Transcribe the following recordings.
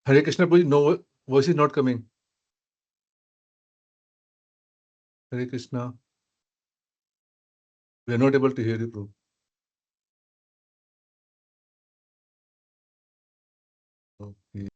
Hare Krishna, Prabhuji, no voice is not coming. Hare Krishna. We are not able to hear you, Prabhu. Okay.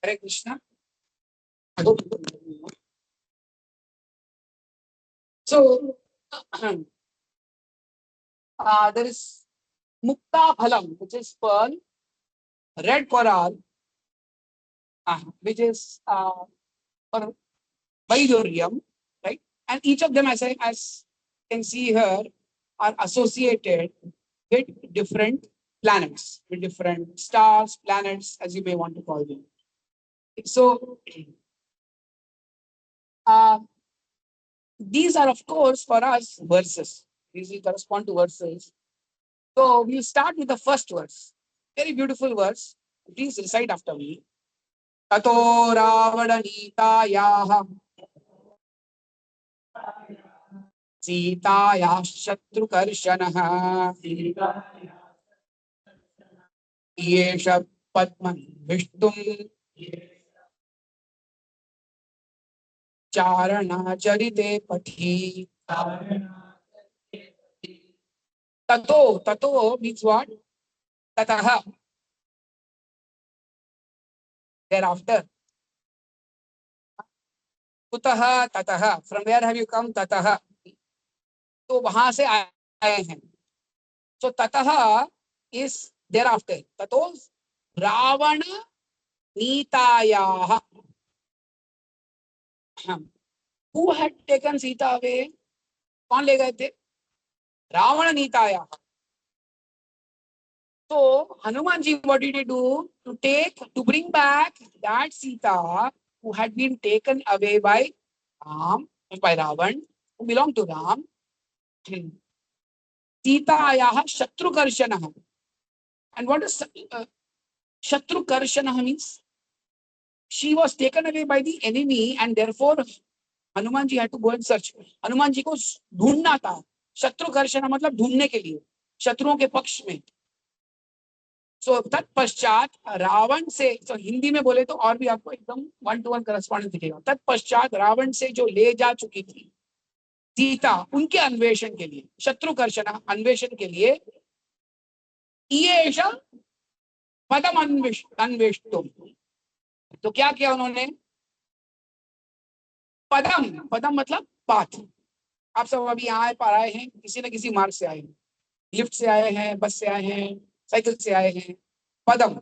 Hare Krishna. I hope you can hear me now. So, there is Mukta Phalam, which is pearl, red coral, which is for Vaidurium, right? And each of them, as you can see here, are associated with different planets, with different stars, planets, as you may want to call them. So, these are, of course, for us verses. These will correspond to verses. So we'll start with the first verse. Very beautiful verse. Please recite after me. Tato Ravananitayaha Sitaya Shatrukarshanaha Yesha Padman Vishtum Charana Charite Pathi. Tato means what? Tataha, thereafter. Kutaha Tataha. From where have you come? Tataha. तो वहां से आए हैं. So Tataha is thereafter. Tato Ravana Nitayaha. Who had taken Sita away? कौन ले गए थे? Ravana Nitayaha. So Hanumanji, what did he do? To bring back that Sita who had been taken away by Ram, by Ravan, who belonged to Ram. Sitayaha Shatrukarshanaha. And what does Shatrukarshanaha means? she was taken away by the enemy and therefore Hanuman ji had to go and search. Hanuman ji को ढूंढना था. शत्रुघर्षण मतलब ढूंढने के लिए, शत्रुओं के पक्ष में. सो तत्पश्चात रावण से, तो हिंदी में बोले तो और भी आपको एकदम 1-to-1 करस्पॉन्डेंस दिखेगा. तत्पश्चात रावण से जो ले जा चुकी थी सीता, उनके अन्वेषण के लिए, शत्रुघर्षण अन्वेषण के लिए, ये पदम अन्वेष्टुम. तो क्या किया उन्होंने? पदम, पदम मतलब पाथ. आप सब अभी यहाँ पर आए हैं, किसी न किसी मार्ग से आए हैं, लिफ्ट से आए हैं, बस से आए हैं, साइकिल से आए हैं. पदम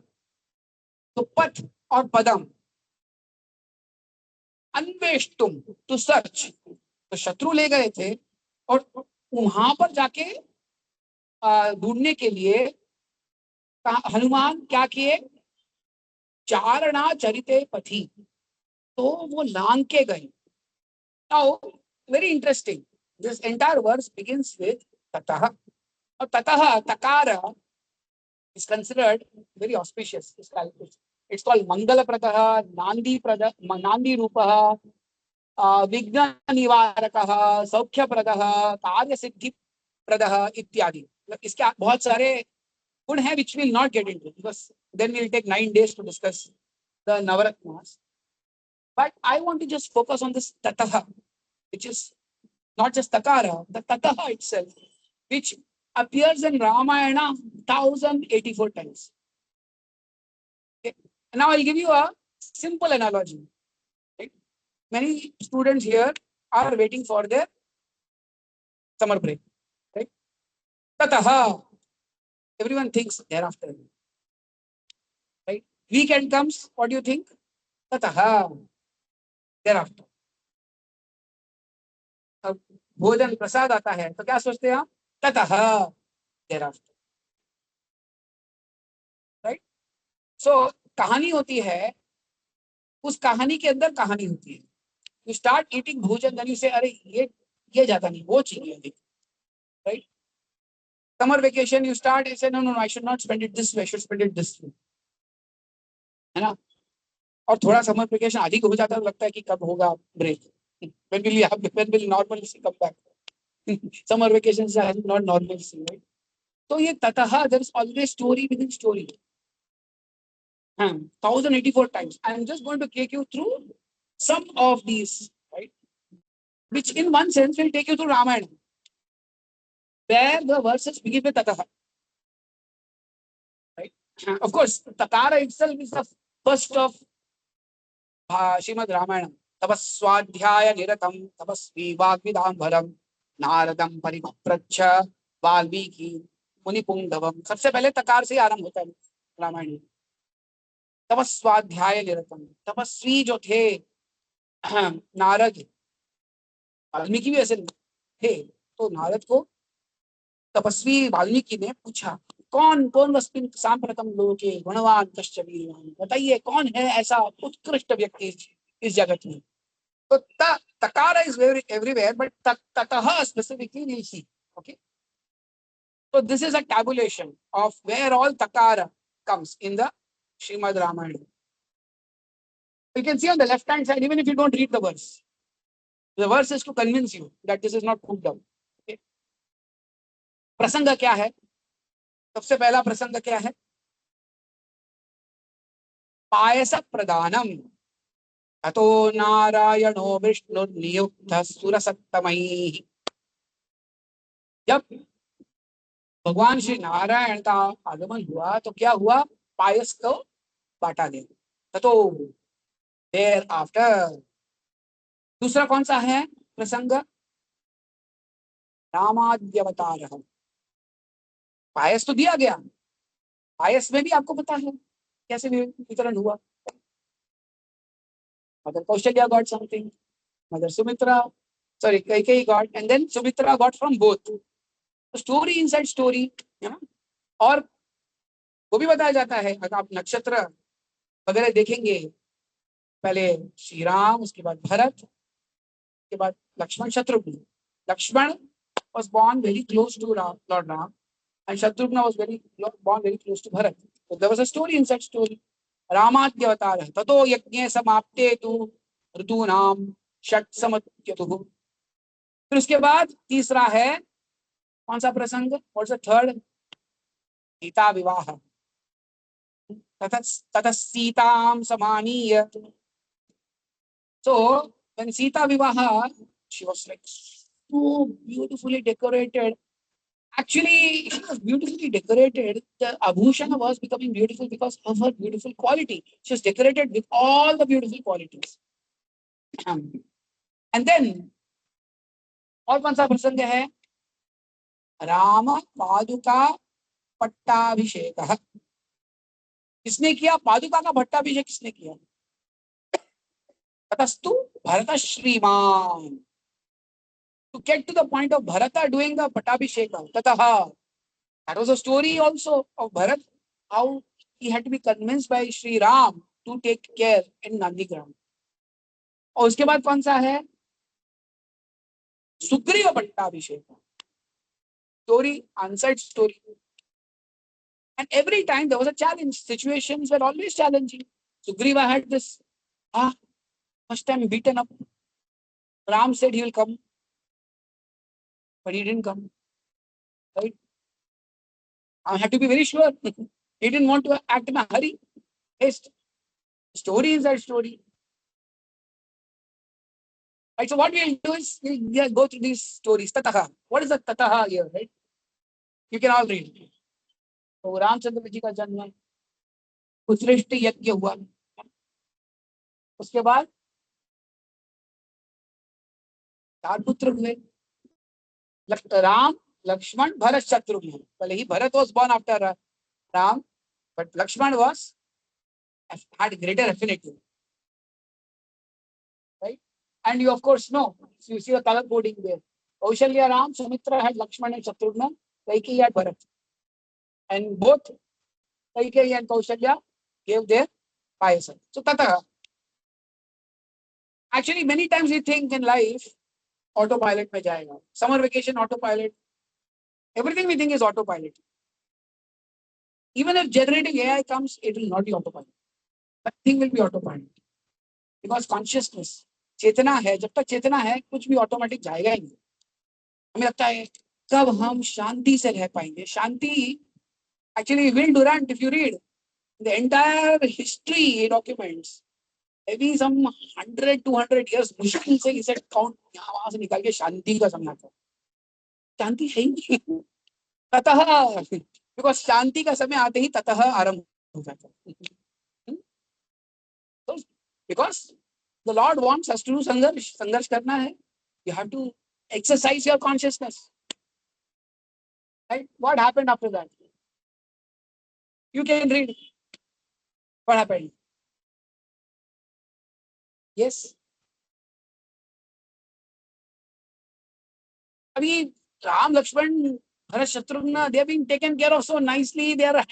तो पथ और पदम. अन्वेष्टुम टू सर्च. तो शत्रु ले गए थे और वहां पर जाके ढूंढने के लिए हनुमान क्या किए? चारणा चरिते पथी. तो वो लांग के गए. Now very interesting, this entire verse begins with ततः. और ततः तकार is considered very auspicious. It's called Mangalapratah, Nandi Rupah, Vigna Nivarakah, Saukhya Pradah, Karya Siddhi Pradah इत्यादि. इसके बहुत सारे गुण हैं which will not get into because then we'll take 9 days to discuss the Navaratnas. But I want to just focus on this Tataha, which is not just Takara, the Tataha itself, which appears in Ramayana 1084 times. Okay. Now I'll give you a simple analogy. Right? Many students here are waiting for their summer break. Right? Tataha. Everyone thinks thereafter. Right? Weekend comes, what do you think? Tataha. Thereafter. अब भोजन प्रसाद आता है तो क्या सोचते हैं आप? ततः thereafter. राइट. सो कहानी होती है, उस कहानी के अंदर कहानी होती है. यू स्टार्ट ईटिंग भोजन, देन यू से अरे ये जाता नहीं, वो चाहिए. Right. Summer vacation you start ऐसे, no no I should not spend it this way, I should spend it this way. है ना. और थोड़ा समर वेकेशन अधिक हो जाता है, लगता है कि कब होगा break, when will normalcy come back. Summer vacations are not normalcy, right? So ये ततः, there is always story within story. 1084 times. I am just going to take you through some of these, right? Which in one sense will take you to Ramayana, where the verses begin with Tataha. Right? Of course, Takara itself is the first of Srimad Ramayana. Tapaswadhyaya niratam tapasvi vagvidambharam नारदम परिप्रच्छ Valmiki मुनिपुंगवम. सबसे पहले तकार से आरंभ होता है रामायण. तपस्वाध्याय निरतम, तपस्वी जो थे नारद, वाल्मीकि भी ऐसे थे. तो नारद को तपस्वी वाल्मीकि ने पूछा, कौन कौन वस्मिन् सांप्रतम लोके गुणवान कश्च वीरवान. बताइए कौन है ऐसा उत्कृष्ट व्यक्ति इस जगत में. तो takara is everywhere, but tataha specifically we'll see. Okay. So this is a tabulation of where all takara comes in the Srimad Ramayana. You can see on the left hand side, even if you don't read the verse is to convince you that this is not put down. Okay. प्रसंग क्या है? सबसे पहला प्रसंग क्या है? पायस प्रदानम. अतो नारायणो विष्णुर्नियुक्तः सुरसत्तमैः. जब भगवान श्री नारायण का आगमन हुआ तो क्या हुआ? पायस को बांटा गया. ततो देयर आफ्टर. दूसरा कौन सा है प्रसंग? रामाद्यवतार. पायस तो दिया गया, पायस में भी आपको पता है कैसे वितरण हुआ. Mother Kaushalya got something, Mother Sumitra, sorry, Kaikeyi got, and then Sumitra got from both. So story inside story, है ना. और वो भी बताया जाता है, अगर आप नक्षत्र वगैरह देखेंगे, पहले श्री राम, उसके बाद भरत, उसके बाद Lakshman, Shatrughan. Lakshman was born very close to Lord Ram, and Shatrughna was born very close to Bharat. So there was a story inside story. रामाद्य अवतार ततो यज्ञ समाप्ते तु ऋतूनाम षट समत्यतुः। फिर उसके बाद तीसरा है कौन सा प्रसंग, व्हाट्स द थर्ड, सीता विवाह। ततः सीतां समानीय, so when Sita Vivaha, she was like so beautifully decorated. Actually, she was beautifully decorated. The Abhushana was becoming beautiful because of her beautiful quality. She was decorated with all the beautiful qualities. And then, और कौन सा प्रसंग है, राम पादुका पट्टाभिषेक। किसने किया पादुका का पट्टाभिषेक, किसने किया, ततस्तु भरत श्रीमान। To get to the point of Bharata doing the Pattabhisheka, Tataha. That was a story also of Bharat, how he had to be convinced by Sri Ram to take care in Nandigram. और उसके बाद कौन सा है, Sugriva पट्टाभिषेक, story, answered story. And every time there was a challenge. Situations were always challenging. Sugriva had this, first time beaten up. Ram said he will come, but he didn't come. Right? I had to be very sure. He didn't want to act in a hurry. Haste. Story is that story. Right, so what we'll do is we'll go through these stories. Tataha. What is the Tataha here, right? You can all read. तो रामचंद्र जी का जन्म, उत्कृष्ट यज्ञ हुआ, उसके बाद 4 पुत्र हुए, राम लक्ष्मण भरत शत्रुघ्न। पहले ही Bharat was born after Ram, but Lakshman had greater affinity, right? And you of course know, so you see the color coding there. Kaushalya Ram, Sumitra had Lakshman and Shatrugna, Kaikeyi had Bharat, and both Kaikeyi and Kaushalya gave their payasam. So Tata. Actually, many times we think in life, autopilot में जाएगा, summer vacation autopilot, everything we think is autopilot. Even if generating AI comes, it will not be autopilot. Nothing will be autopilot. Because consciousness, चेतना है, जब तक चेतना है कुछ भी automatic जाएगा ही नहीं। हमें लगता है कब हम शांति से रह पाएंगे, शांति, actually Will Durant, if you read the entire history documents, maybe some 100-200 years मुश्किल से इसे काउंट यहाँ वहां से निकाल के शांति का समझाता है, शांति है ही नहीं। ततः, बिकॉज शांति का समय आते ही ततः आरंभ हो जाता है। Because the Lord wants us to do संघर्ष, संघर्ष करना है, you have to exercise your consciousness, right? What happened after that? You can read what happened. Yes, अभी Ram Lakshman Bharat Shatrughan, they have been taken care of so nicely, they are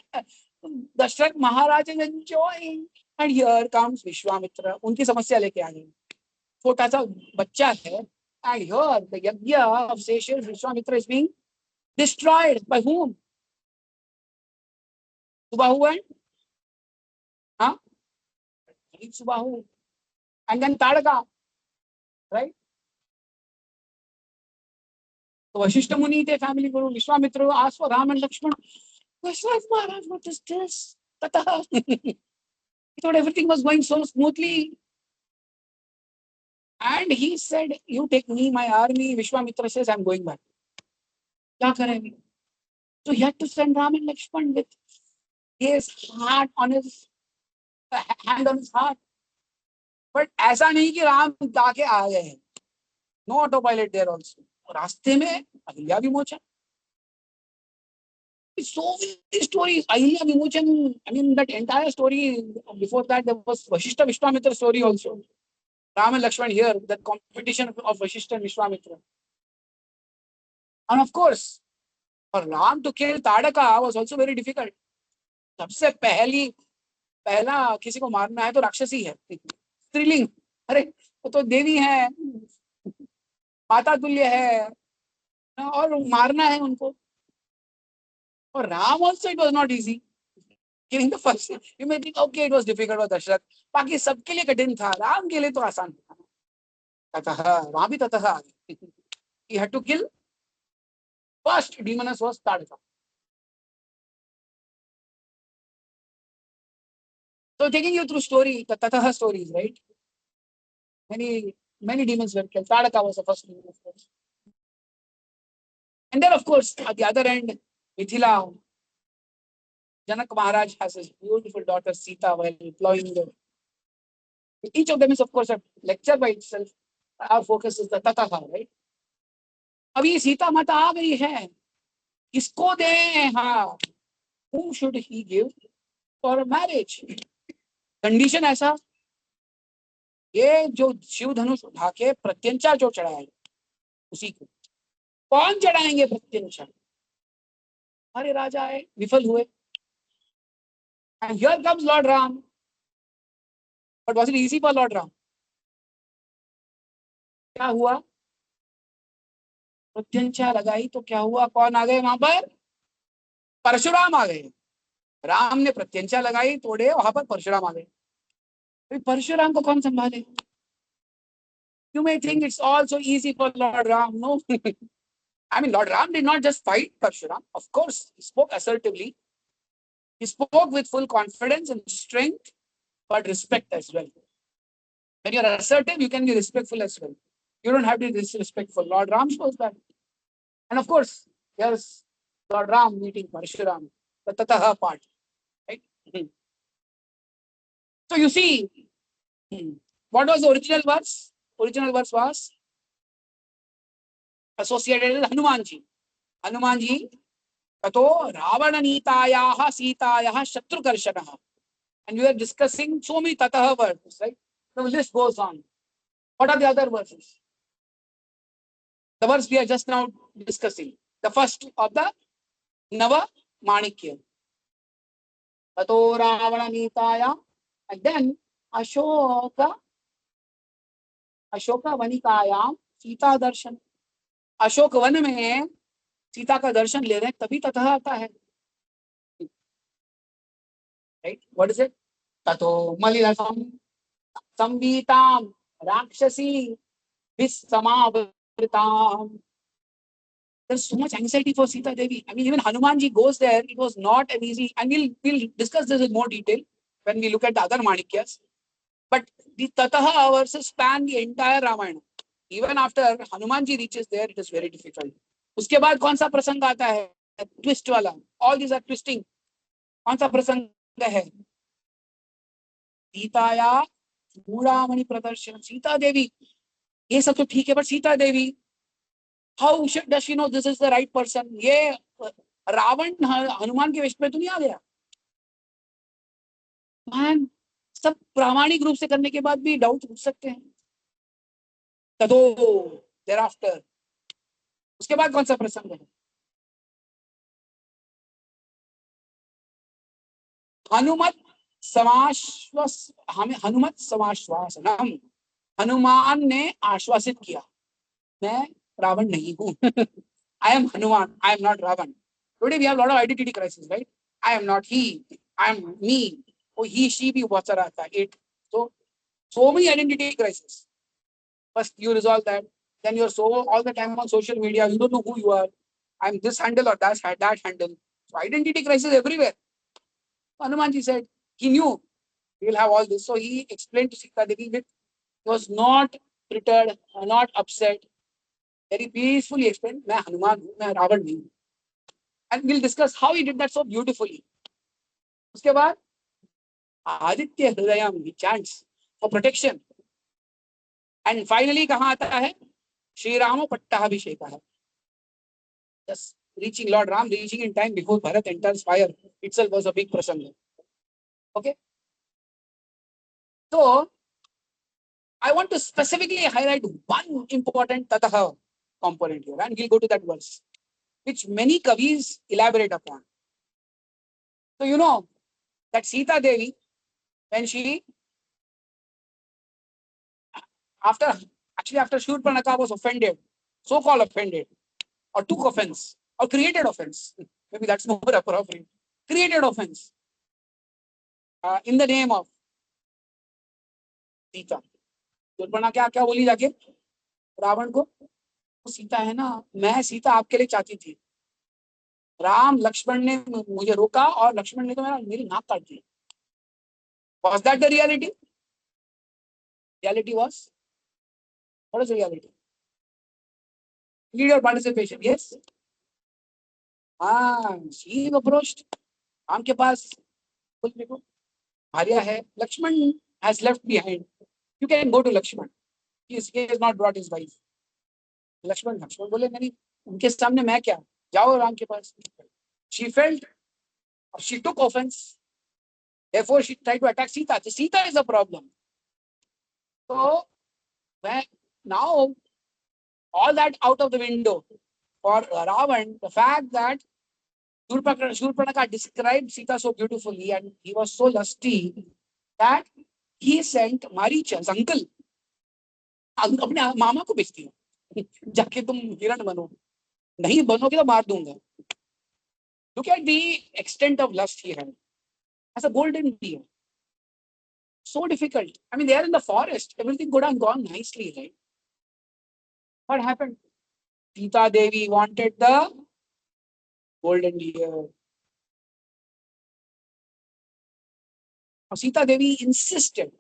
Dasharath Maharaj is enjoying, and here comes Vishwamitra, उनकी समस्या लेके आ गए, छोटा सा बच्चा है, and here the yajna of Seychelles Vishwamitra is being destroyed by whom? Subahu and Subahu, and then Tadaka, right? So Vashishta Muni, the family guru, Vishwamitra asked for Ram and Lakshman. Vishwamitra Maharaj, what is this? Tata. He thought everything was going so smoothly. And he said, you take me, my army. Vishwamitra says, I'm going back. Kya karenge? So he had to send Ram and Lakshman with his heart on his hand on his heart. But ऐसा नहीं कि राम जाके आ गए हैं. No autopilot there also. रास्ते में अहिल्या विमोचन. So many stories. Ahilya Vimochan, I mean, that entire story, before that, there was Vashishta Vishwamitra story also. Ram and Lakshman here, that competition of Vashishta and Vishwamitra. And of course, for Ram to kill Tadaka was also very difficult. सबसे पहला किसी को मारना है तो राक्षसी है, स्त्रीलिंग, अरे वो तो देवी है, माता तुल्य है, और मारना है उनको. For Ram also it was not easy. Giving the first, you may think, okay, it was difficult for Dashrath. बाकी सबके लिए कठिन था, राम के लिए तो आसान था. ततः, वहां भी ततः आ गई. He had to kill first demoness was Tadaka. So taking you through story, the Tataha stories, right? Many demons were killed. Tadaka was the first demon, of course. And then, of course, at the other end, Mithila, Janak Maharaj has his beautiful daughter Sita while employing the. Each of them is, of course, a lecture by itself. Our focus is the Tataha, right? अभी सीता माता आ गई है, किसको दें? हाँ, whom should he give for marriage? Condition ऐसा, ये जो शिव धनुष उठा के प्रत्यंचा जो चढ़ाए उसी को. कौन चढ़ाएंगे प्रत्यंचा? हमारे राजा आए, विफल हुए. And here comes Lord Ram. But was it easy for Lord Ram? क्या हुआ? प्रत्यंचा लगाई तो क्या हुआ? कौन आ गए वहां पर? परशुराम आ गए. राम ने प्रत्यंचा लगाई, तोड़े, वहां पर परशुराम आ गए. परशुराम को कौन संभाले? You may think it's also easy for Lord Ram. No. I mean, Lord Ram did not just fight Parshuram. Of course, he spoke assertively. He spoke with full confidence and strength, but respect as well. When you're assertive, you can be respectful as well. You don't have to be disrespectful. Lord Ram shows that. And of course, here's Lord Ram meeting Parshuram, the Tataha part. Right? So you see, what was the original verse? Original verse was associated with Hanumanji. Hanumanji, Tato Ravana-nitayaha Sitayaha Shatrukharshanaha. And we are discussing so many Tataha verses, right? The list goes on. What are the other verses? The verse we are just now discussing. The first of the Nava Manikya. Tato Ravana-nitaya. And then Ashoka Vanikayam Sita Darshan. Ashok one में सीता का दर्शन ले रहे हैं, तभी ततः आता है. Right? What is it? ततो मलिनसम संवीताम राक्षसी विस्समावृताम. There's so much anxiety for Sita Devi. I mean, even Hanumanji goes there. It was not an easy, and we'll discuss this in more detail when we look at the other Manikyas. But the Tataha verses span the entire Ramayana. Even after Hanumanji reaches there, it is very difficult. उसके बाद कौन सा प्रसंग आता है? Twist वाला. All these are twisting. कौन सा प्रसंग है? सीताया चूड़ामणि प्रदर्शन. सीता देवी, ये सब तो ठीक है, पर Sita Devi, how does she know this is the right person? ये रावण हनुमान के वेश में तो नहीं आ गया. मैन, सब प्रामाणिक रूप से करने के बाद भी डाउट पूछ सकते हैं. तदो देयर आफ्टर, उसके बाद कौन सा प्रसंग है? हनुमत समाश्वासनम. हनुमान ने आश्वासित किया, मैं रावण नहीं हूं. I am Hanuman. I am not Ravan. Today we have a lot of identity crisis, right? I am not he. I am me. Oh, he, she भी बहुत सारा आता है. It. So many identity crisis. First you resolve that. Then you're so all the time on social media. You don't know who you are. I'm this handle or that handle. So identity crisis everywhere. Hanumanji said he knew he will have all this. So he explained to Sita Devi that he was not perturbed, not upset. Very peacefully explained, मैं हनुमान हूँ, मैं रावण नहीं हूँ. And we'll discuss how he did that so beautifully. उसके बाद Aditya हृदयम, he chants for protection. And finally कहाँ आता है? श्री रामो पट्टाभिषेक है. Just reaching Lord Ram, reaching in time before Bharat enters fire itself was a big prasanga. Okay. So I want to specifically highlight one important Tataha component here, and we'll go to that verse, which many Kavis elaborate upon. So you know that Sita Devi, when she after Shurpanakha was offended, so-called offended, or took offense, or created offense, maybe that's more appropriate, created offense. in the name of Sita. Shurpanakha क्या क्या बोली जाके रावण को, सीता है ना, मैं सीता आपके लिए चाहती थी, राम लक्ष्मण ने मुझे रोका और लक्ष्मण ने तो मेरी नाक काट दी. Was that the reality? Reality was, what is reality? Need your participation. Yes. She approached. Ram के पास बोल देखो भार्या है, Lakshman has left behind. You can go to Lakshman. He has not brought his wife. Lakshman बोले नहीं, उनके सामने मैं क्या, जाओ राम के पास. She felt, she took offense. Therefore, she tried to attack Sita. Sita is the problem. So, now all that out of the window for Ravan, the fact that Shurpanakha described Sita so beautifully and he was so lusty that he sent Maricha's uncle, अपने मामा को भेजती हूँ, जाके तुम हिरण बनो, नहीं बनोगे तो मार दूंगा. Look at the extent of lust he had as a golden deer. So difficult. I mean, they are in the forest. Everything could have gone nicely, right? What happened? Sita Devi wanted the golden deer. Sita Devi insisted,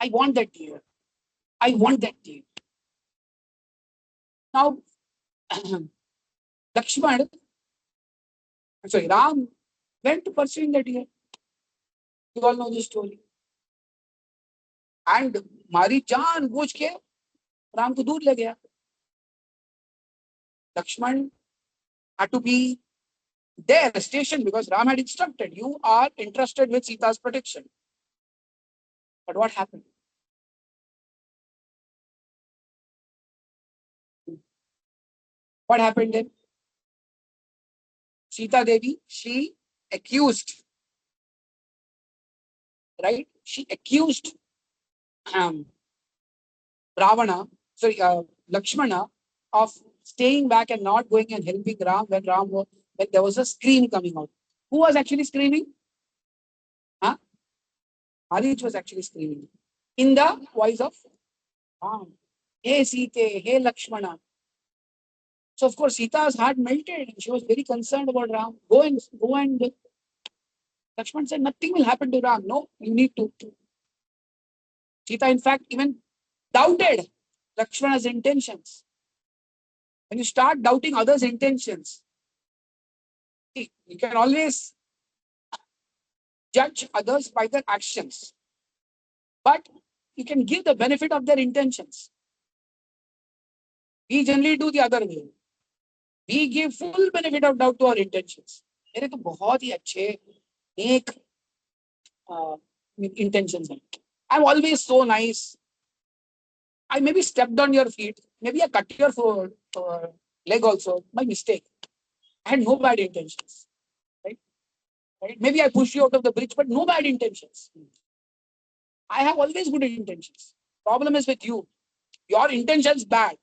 I want that deer. I want that deer. Now, Lakshman, sorry, Ram went to pursuing the deer. You all know the story. And Mari Jan booch ke Ram ko dur le gaya. Lakshman had to be there, stationed, because Ram had instructed, you are entrusted with Sita's protection. But what happened? What happened then? Sita Devi, she accused, right? She accused Lakshmana of staying back and not going and helping Ram when there was a scream coming out. Who was actually screaming? Harith was actually screaming in the voice of Ram. Hey Sita, hey Lakshmana. So of course Sita's heart melted and she was very concerned about Ram. Go and Lakshman said, nothing will happen to Ram. No, you need to. Sita in fact even doubted Lakshmana's intentions. When you start doubting others' intentions, you can always judge others by their actions, but you can give the benefit of their intentions. We generally do the other way. We give full benefit of doubt to our intentions. मेरे तो बहुत ही अच्छे एक intentions हैं. I'm always so nice. I maybe stepped on your feet. Maybe I cut your leg also by mistake. I had no bad intentions. Right? Maybe I pushed you out of the bridge, but no bad intentions. I have always good intentions. Problem is with you. Your intentions bad.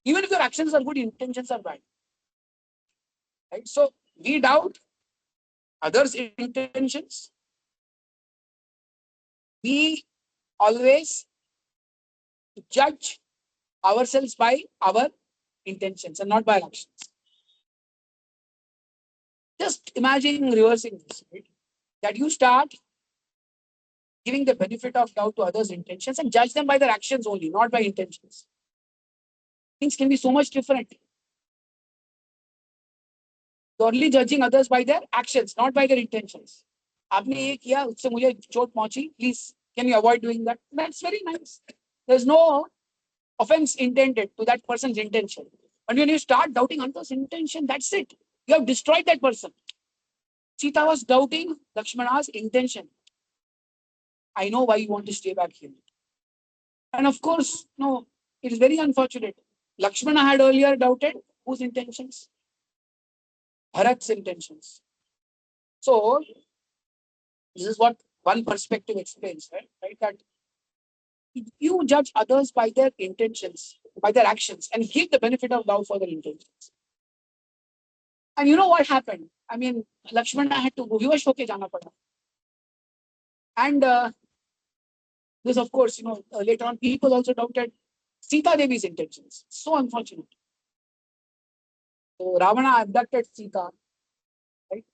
Even if your actions are good, intentions are bad. Right? So we doubt others' intentions. We always judge ourselves by our intentions and not by our actions. Just imagine reversing this, right? That you start giving the benefit of doubt to others' intentions and judge them by their actions only, not by intentions. Things can be so much different. You're only judging others by their actions, not by their intentions. आपने ये किया, उससे मुझे चोट पहुंची, please, can you avoid doing that? That's very nice. There's no offense intended to that person's intention. And when you start doubting others' intention, that's it. You have destroyed that person. Sita was doubting Lakshmana's intention. I know why you want to stay back here. And of course, no, it is very unfortunate. Lakshmana had earlier doubted whose intentions? Bharat's intentions. So, this is what one perspective explains, right? That you judge others by their intentions, by their actions, and give the benefit of doubt for their intentions. And you know what happened? I mean, Lakshmana had to विवश होके जाना पड़ा. And this, of course, later on, people also doubted Sita Devi's intentions. So unfortunate. So Ravana abducted Sita, right?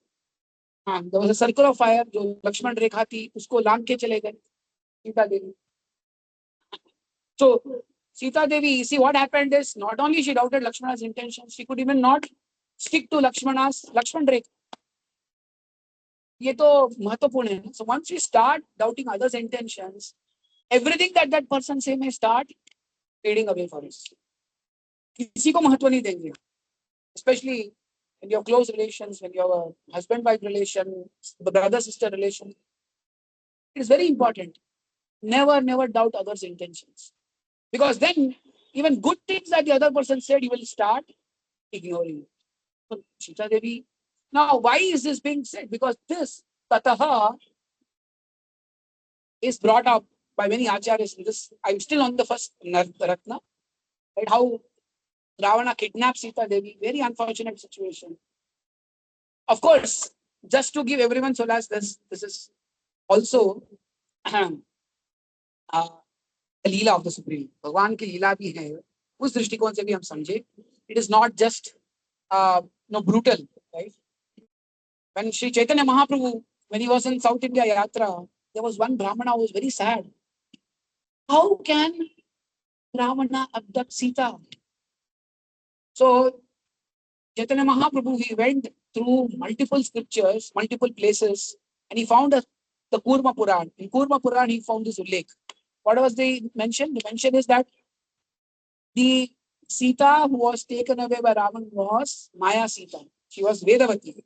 And there was a circle of fire. जो लक्ष्मण रेखा थी, उसको लांग के चले गए Sita Devi. So Sita Devi, see what happened is not only she doubted Lakshmana's intentions, she could even not stick to Lakshman Rekha. ये तो महत्वपूर्ण है. So once we start doubting others' intentions, everything that person say may start fading away for us. किसी को महत्व नहीं देंगे. Especially in your close relations, when you have a husband-wife relation, the brother-sister relation, it is very important. Never doubt others' intentions. Because then, even good things that the other person said, you will start ignoring it. So, Sita Devi. Now, why is this being said? Because this tataha is brought up by many acharyas in this. I'm still on the first Ratna, right? How Ravana kidnaps Sita Devi. Very unfortunate situation. Of course, just to give everyone solace, this is also Leela of the Supreme. भगवान की लीला भी है. उस दृष्टिकोण से भी हम समझे. It is not just brutal, right? When Sri Chaitanya Mahaprabhu, when he was in South India Yatra, there was one Brahmana who was very sad. How can Ravana abduct Sita? So Chaitanya Mahaprabhu, he went through multiple scriptures, multiple places, and he found the Kurma Puran. In Kurma Puran, he found this ullekh. What was the mention? The mention is that the Sita who was taken away by Ravan was Maya Sita. She was Vedavati.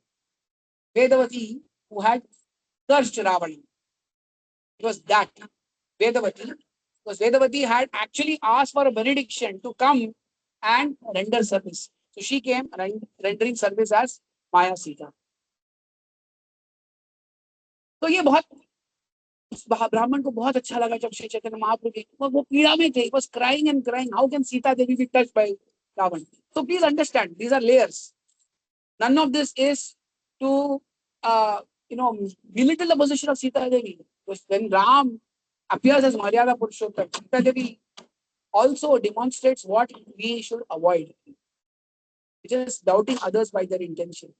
Vedavati who had cursed Ravana. It was that Vedavati. Because Vedavati had actually asked for a benediction to come and render service. So she came rendering service as Maya Sita. तो ये बहुत ब्राह्मण को बहुत अच्छा लगा जब श्री चैतन्य महाप्रभु वो पीड़ा में थे. was crying and crying. How can Sita Devi be touched by Ravan? So please understand, these are layers. None of this is to belittle the position of Sita Devi. When Ram appears as Maryada Purushottam, Sita Devi also demonstrates what we should avoid, which is doubting others by their intention.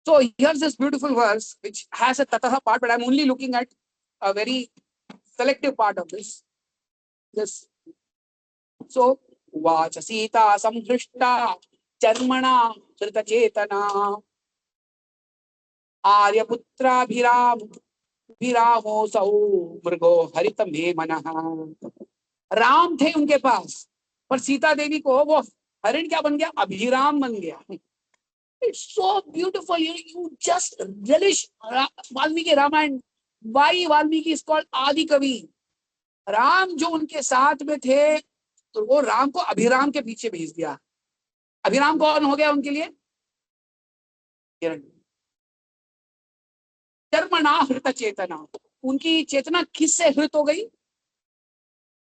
So here's this beautiful verse which has a tataha part, but I'm only looking at a very selective part of this. So Vacha Sita Samdrishta Charmana Srita Chetana Aryaputra Bhiramo Sau Murgo Haritam He Manaha. Ram थे उनके पास, पर सीता देवी को वो हरिण क्या बन गया? अभिराम बन गया. It's so beautiful. You just relish Valmiki Ramayana. Why Valmiki is called Adi Kavi? Ram जो उनके साथ में थे, तो वो राम को अभिराम के पीछे भेज दिया. अभिराम कौन हो गया उनके लिए? कर्मणा हृत चेतना. उनकी चेतना किससे हृत हो गई?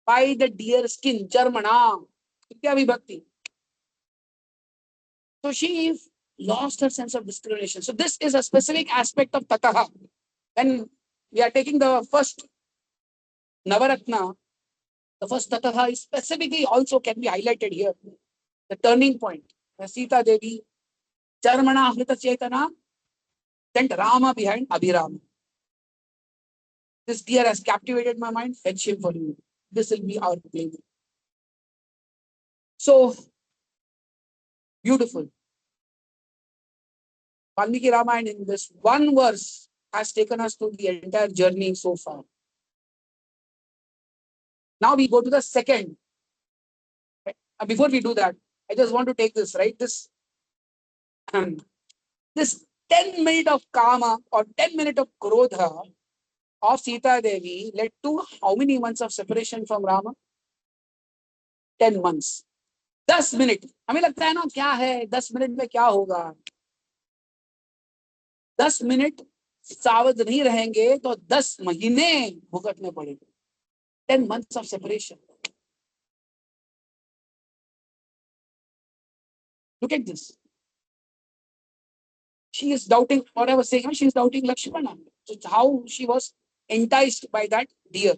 By the deer skin, Charmana, Vidya Vibhakti. So she lost her sense of discrimination. So this is a specific aspect of Tataha. When we are taking the first Navaratna, the first Tataha is specifically also can be highlighted here. The turning point. Sita Devi, Charmana Hrita Chetana, sent Rama behind Abhirama. This deer has captivated my mind, fetch him for you. This will be our play. So beautiful. Valmiki Ramayana in this one verse has taken us through the entire journey so far. Now we go to the second. Before we do that, I just want to take this, right? This 10 minutes of Kama or 10 minutes of Krodha of Sita Devi led to how many months of separation from Rama? 10 months. 10 minute. हमें लगता है ना क्या है 10 minute में क्या होगा? 10 minute सावध नहीं रहेंगे तो 10 महीने भुगतने पड़ेंगे. 10 months of separation. Look at this. she is doubting what I was saying. She is doubting Lakshmana. So how she was enticed by that deer.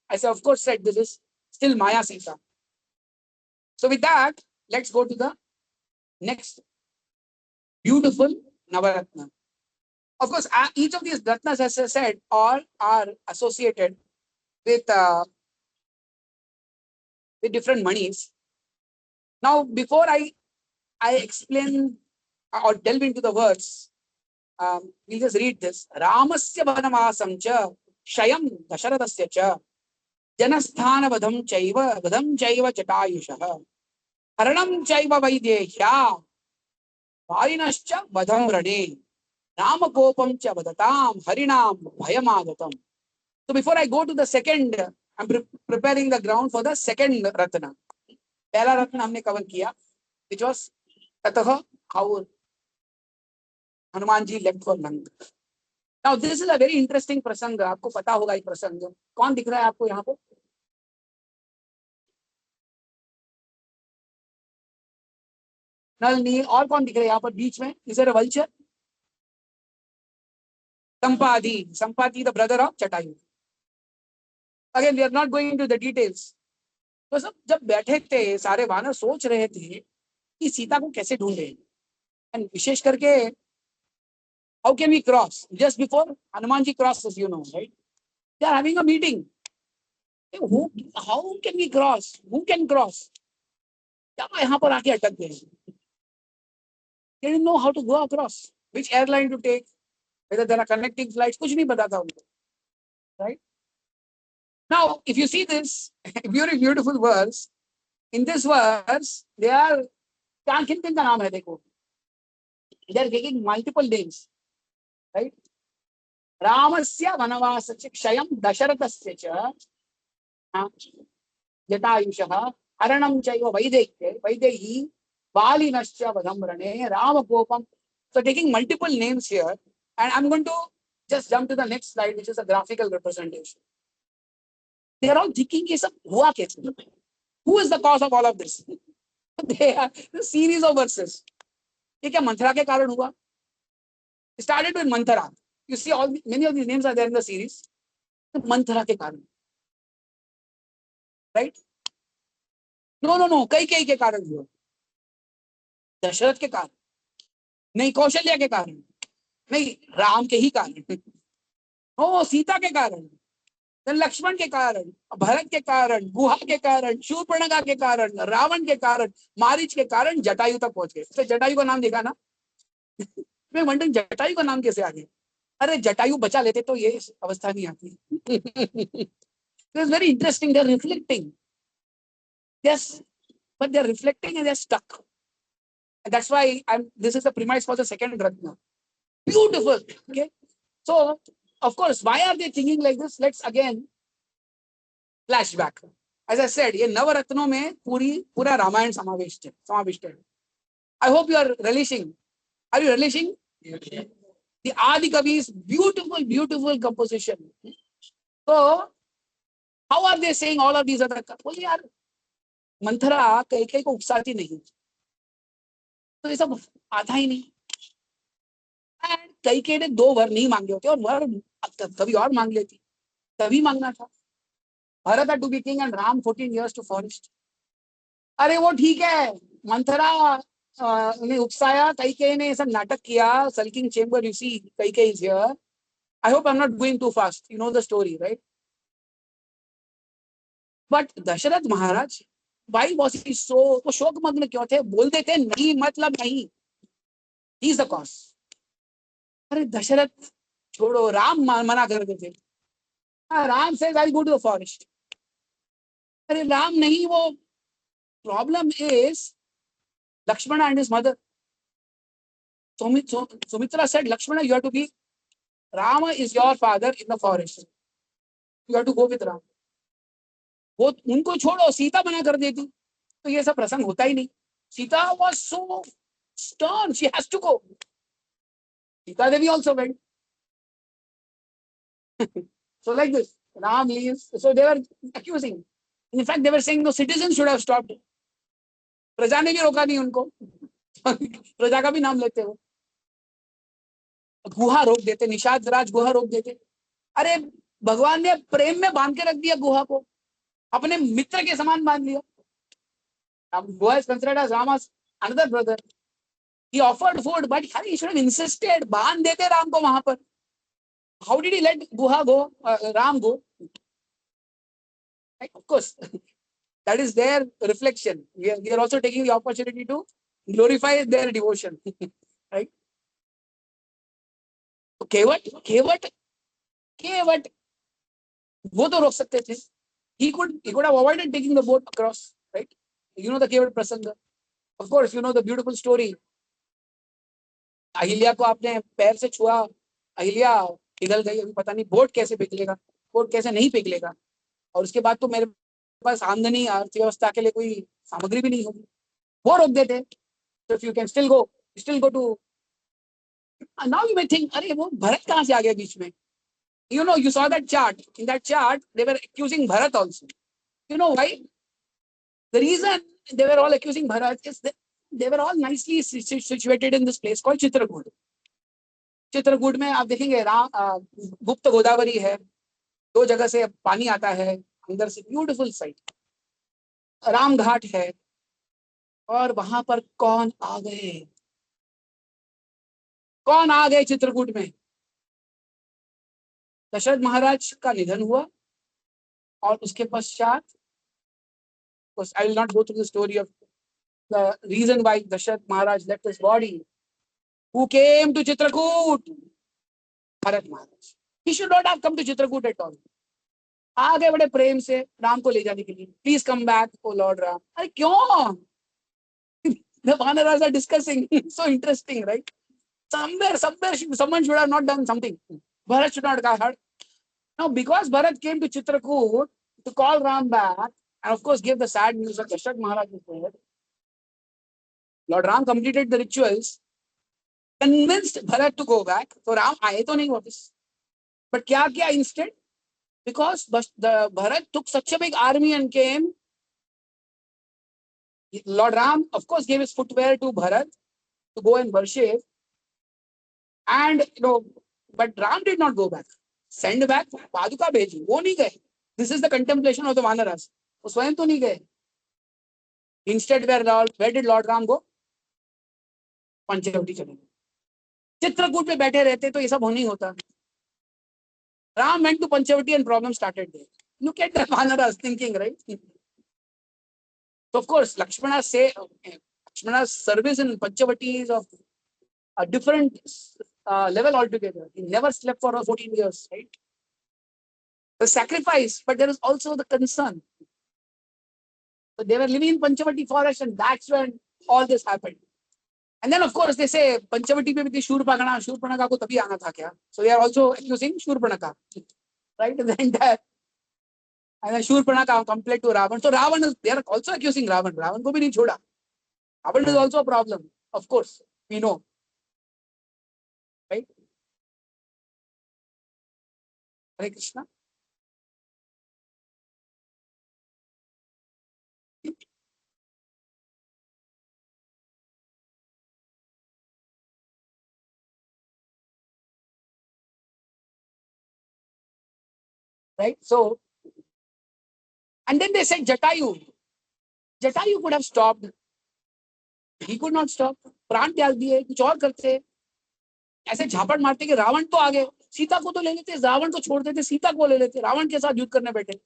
I said, of course, said this is still Maya Sita. So with that, let's go to the next beautiful Navaratna. Of course, each of these Ratnas, as I said, all are associated with different manis. Now, before I explain or delve into the words, we'll just read this. Ramasya vanavasam cha shayam dasharathasya cha janasthana vadam chaiva jatayushah haranam chaiva vaidehya varinascha vadam rane ramakopam cha vadatam harinam bhayamagatam. So before I go to the second, I'm preparing the ground for the second Ratna. पहला रत्न हमने cover किया, which was ततः how Hanuman ji left for Lanka. Now this is a very interesting प्रसंग. आपको पता होगा ये प्रसंग. कौन दिख रहा है आपको यहाँ पर? नल नील और कौन दिख रहा है यहाँ पर बीच में? Is there a vulture? Sampati, the brother of Jatayu. Again, we are not going into the details. तो सब जब बैठे थे सारे वानर सोच रहे थे कि सीता को कैसे ढूंढे, एंड विशेष करके how can we cross just before Hanumanji crosses, you know, right? They are having a meeting. How can we cross? Who can cross? क्या यहाँ पर आके अटक गए? They didn't know how to go across, which airline to take, whether there are connecting flights, कुछ नहीं पता था उनको, right? Now, if you see this very beautiful verse, in this verse, they are किन किन का नाम है देखो. They are taking multiple names, right? रामस्य वनवासस्य क्षयं दशरथस्य च जटायुषः हरणं चैव वैदेही बालिनश्च वधं रणे रामकोपम. So taking multiple names here, and I'm going to just jump to the next slide, which is a graphical representation. They are all thinking ये सब हुआ कैसे? Who is the cause of all of this? They are the series of verses. ये क्या मंथरा के कारण हुआ? It started with Manthara. You see, many of these names are there in the series. Manthara के कारण, right? No. कई के कारण हुआ. दशरथ के कारण नहीं, कौशल्या के कारण नहीं, राम के ही कारण. ओ सीता के कारण, लक्ष्मण के कारण, भरत के कारण, गुहा के कारण, शूर्पणखा के कारण, रावण के कारण, मारीच के कारण जटायु तक पहुंच गए. तो जटायु का नाम देखा ना? मैं वंडरिंग जटायु का नाम कैसे आ गया? अरे जटायु बचा लेते तो ये अवस्था नहीं आती. It's very interesting. They're reflecting. Yes, but they're reflecting and they're stuck. And that's why this is the premise for the second Ratna. Beautiful. Okay. So, of course, why are they thinking like this? Let's again flashback. As I said, ये नवरत्नों में पूरा रामायण समाविष्ट है. I hope you are relishing. Are you relishing? Yes. The Adi Kavi's beautiful composition. So, how are they saying all of these other? बोले यार, मंथरा कई को उकसाती नहीं, तो ये सब आता ही नहीं. कई ने 2 वर नहीं मांगे होते और वर कभी और मांग लेती, तभी मांगना था. Bharat had to be king and Ram 14 years to forest. अरे वो ठीक है, मंथरा ने उकसाया, कई ने सब नाटक किया, sulking chamber, you see, कई is here. I hope I'm not going too fast. You know the story, right? But Dasharath Maharaj, why was he so वो शोक मग्न क्यों थे? बोलते थे नहीं मतलब नहीं. He is the cause. अरे दशरथ छोड़ो, राम मना कर देते. Ram says I'll go to the forest. अरे राम नहीं, वो problem is Lakshmana and his mother. Sumitra said, Lakshmana, you have to be, Rama is your father in the forest. You have to go with Ram. वो उनको छोड़ो, सीता मना कर देती तो ये सब प्रसंग होता ही नहीं. Sita was so stern, she has to go. Sita Devi also went. So like this, Ram leaves. So they were accusing. In fact, they were saying the citizens should have stopped. प्रजा ने भी रोका नहीं उनको. प्रजा का भी नाम लेते हो. गुहा रोक देते, निषाद राज गुहा रोक देते। अरे भगवान ने प्रेम में बांध के रख दिया गुहा को, अपने मित्र के समान बांध लिया। Guha is considered as Rama's another brother. He offered food, but he should have insisted. बांध देते राम को वहां पर. How did he let Guha go, Ram go? Right? Of course, that is their reflection. We are also taking the opportunity to glorify their devotion. Right? तो केवट वो तो रोक सकते थे. He could have avoided taking the boat across. Right? You know the केवट प्रसंग. Of course, you know the beautiful story. Ahilya को आपने पैर से छुआ, अहिल्या पिघल गई. अभी पता नहीं बोट कैसे पिघलेगा, बोट कैसे नहीं पिघलेगा. और उसके बाद तो मेरे पास आमदनी अर्थव्यवस्था के लिए कोई सामग्री भी नहीं होगी. वो रोक देते. So if you can still go to. Now you may think, अरे वो भरत कहाँ से आ गया बीच में? You know, you saw that chart. In that chart, they were accusing Bharat also. You know why? The reason they were all accusing Bharat is that they were all nicely situated in this place called Chitrakoot. Chitrakoot में आप देखेंगे गुप्त गोदावरी है, 2 जगह से पानी आता है अंदर से, ब्यूटीफुल साइट. राम घाट है. और वहां पर कौन आ गए चित्रकूट में? दशरथ महाराज का निधन हुआ. और उसके पश्चात, I will not go through the story of the reason why Dasharath Maharaj left his body. Who came to Chitrakoot? Bharat Maharaj. He should not have come to Chitrakoot at all. आ गए बड़े प्रेम से राम को ले जाने के लिए. Please come back, oh Lord Ram. अरे क्यों? The Vanaras are discussing. So interesting, right? Somewhere, someone should have not done something. Bharat should not have heard. Now, because Bharat came to Chitrakoot to call Ram back, and of course gave the sad news that Dasharath Maharaj is dead, Lord Ram completed the rituals, convinced Bharat to go back. So Ram आए तो नहीं वापस. But क्या किया instead? Because the Bharat took such a big army and came, Lord Ram of course gave his footwear to Bharat to go and worship. And but Ram did not go back. Send back, पादुका भेजी, वो नहीं गए. This is the contemplation of the Vanaras. वो स्वयं तो नहीं गए. Instead, where did Lord Ram go? Panchavati चले गए. चित्रकूट में बैठे रहते तो ये सब नहीं होता. Ram went to Panchavati and problem started there. Look at the Vanaras thinking, right? So of course, Lakshmana's service in Panchavati is of a different level altogether. He never slept for 14 years, right? The sacrifice, but there is also the concern. So they were living in Panchavati forest, and that's when all this happened. And then of course they say Panchavati पे भी थी शूर्पणखा को तभी आना था क्या? So they are also accusing Shurpanakha, right? And then Shurpanakha compared to Ravan. So Ravan they are also accusing Ravan. Ravan को भी नहीं छोड़ा. Ravan is also a problem. Of course, we know, right? Hare Krishna. Right? So, and then they said Jatayu. Jatayu could have stopped. He could not stop. प्राण त्याग दिए, कुछ और करते. ऐसे झापड़ मारते कि रावण तो आ गए, सीता को तो ले लेते, रावण को छोड़ देते, सीता को ले लेते, रावण के साथ युद्ध करने बैठे.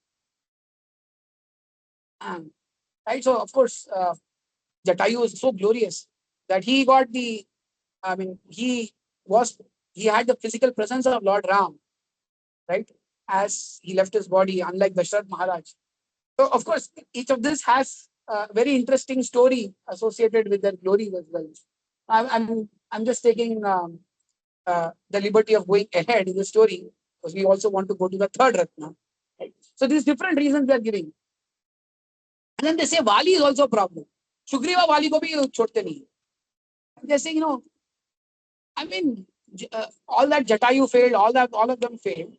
Right? So of course, Jatayu is so glorious that he got the, he had the physical presence of Lord Ram, right? As he left his body, unlike Dasharath Maharaj. So of course, each of this has a very interesting story associated with their glories as well. I'm just taking the liberty of going ahead in the story because we also want to go to the third Ratna. Right? So these different reasons they are giving. And then they say Vali is also a problem. Sugriva Vali ko bhi chhodte nahi. They say, all that Jatayu failed, all of them failed.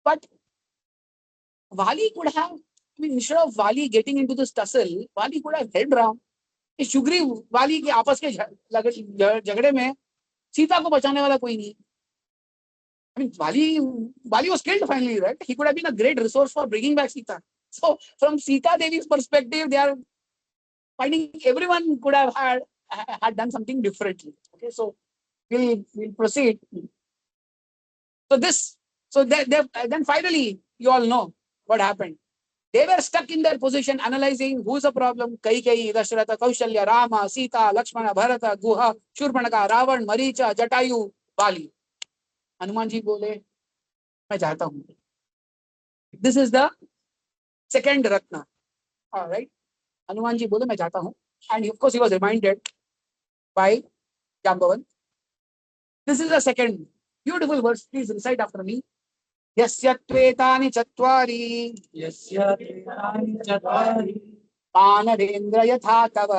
But Vali could have, instead of Vali getting into this tussle, Vali could have helped Ram. Sugriv Vali के आपस के झगड़े में सीता को बचाने वाला कोई नहीं. I mean, Bali was killed finally, right? He could have been a great resource for bringing back Sita. So from Sita Devi's perspective, they are finding everyone could have had done something differently. Okay, so we'll proceed. So this, so then finally, you all know what happened. They were stuck in their position, analyzing who's the problem. Kaikeyi, Dasharatha, Kaushalya, Rama, Sita, Lakshmana, Bharata, Guha, Shurpanaka, Ravan, Maricha, Jatayu, Bali. Hanuman ji bole, मैं चाहता हूँ. This is the second Ratna. All right. Hanuman ji bole, मैं चाहता हूँ. And of course, he was reminded by Jambavan. This is the second beautiful verse. Please recite after me. यस्यत्वेतानि चत्वारि मानवेन्द्र यथा तव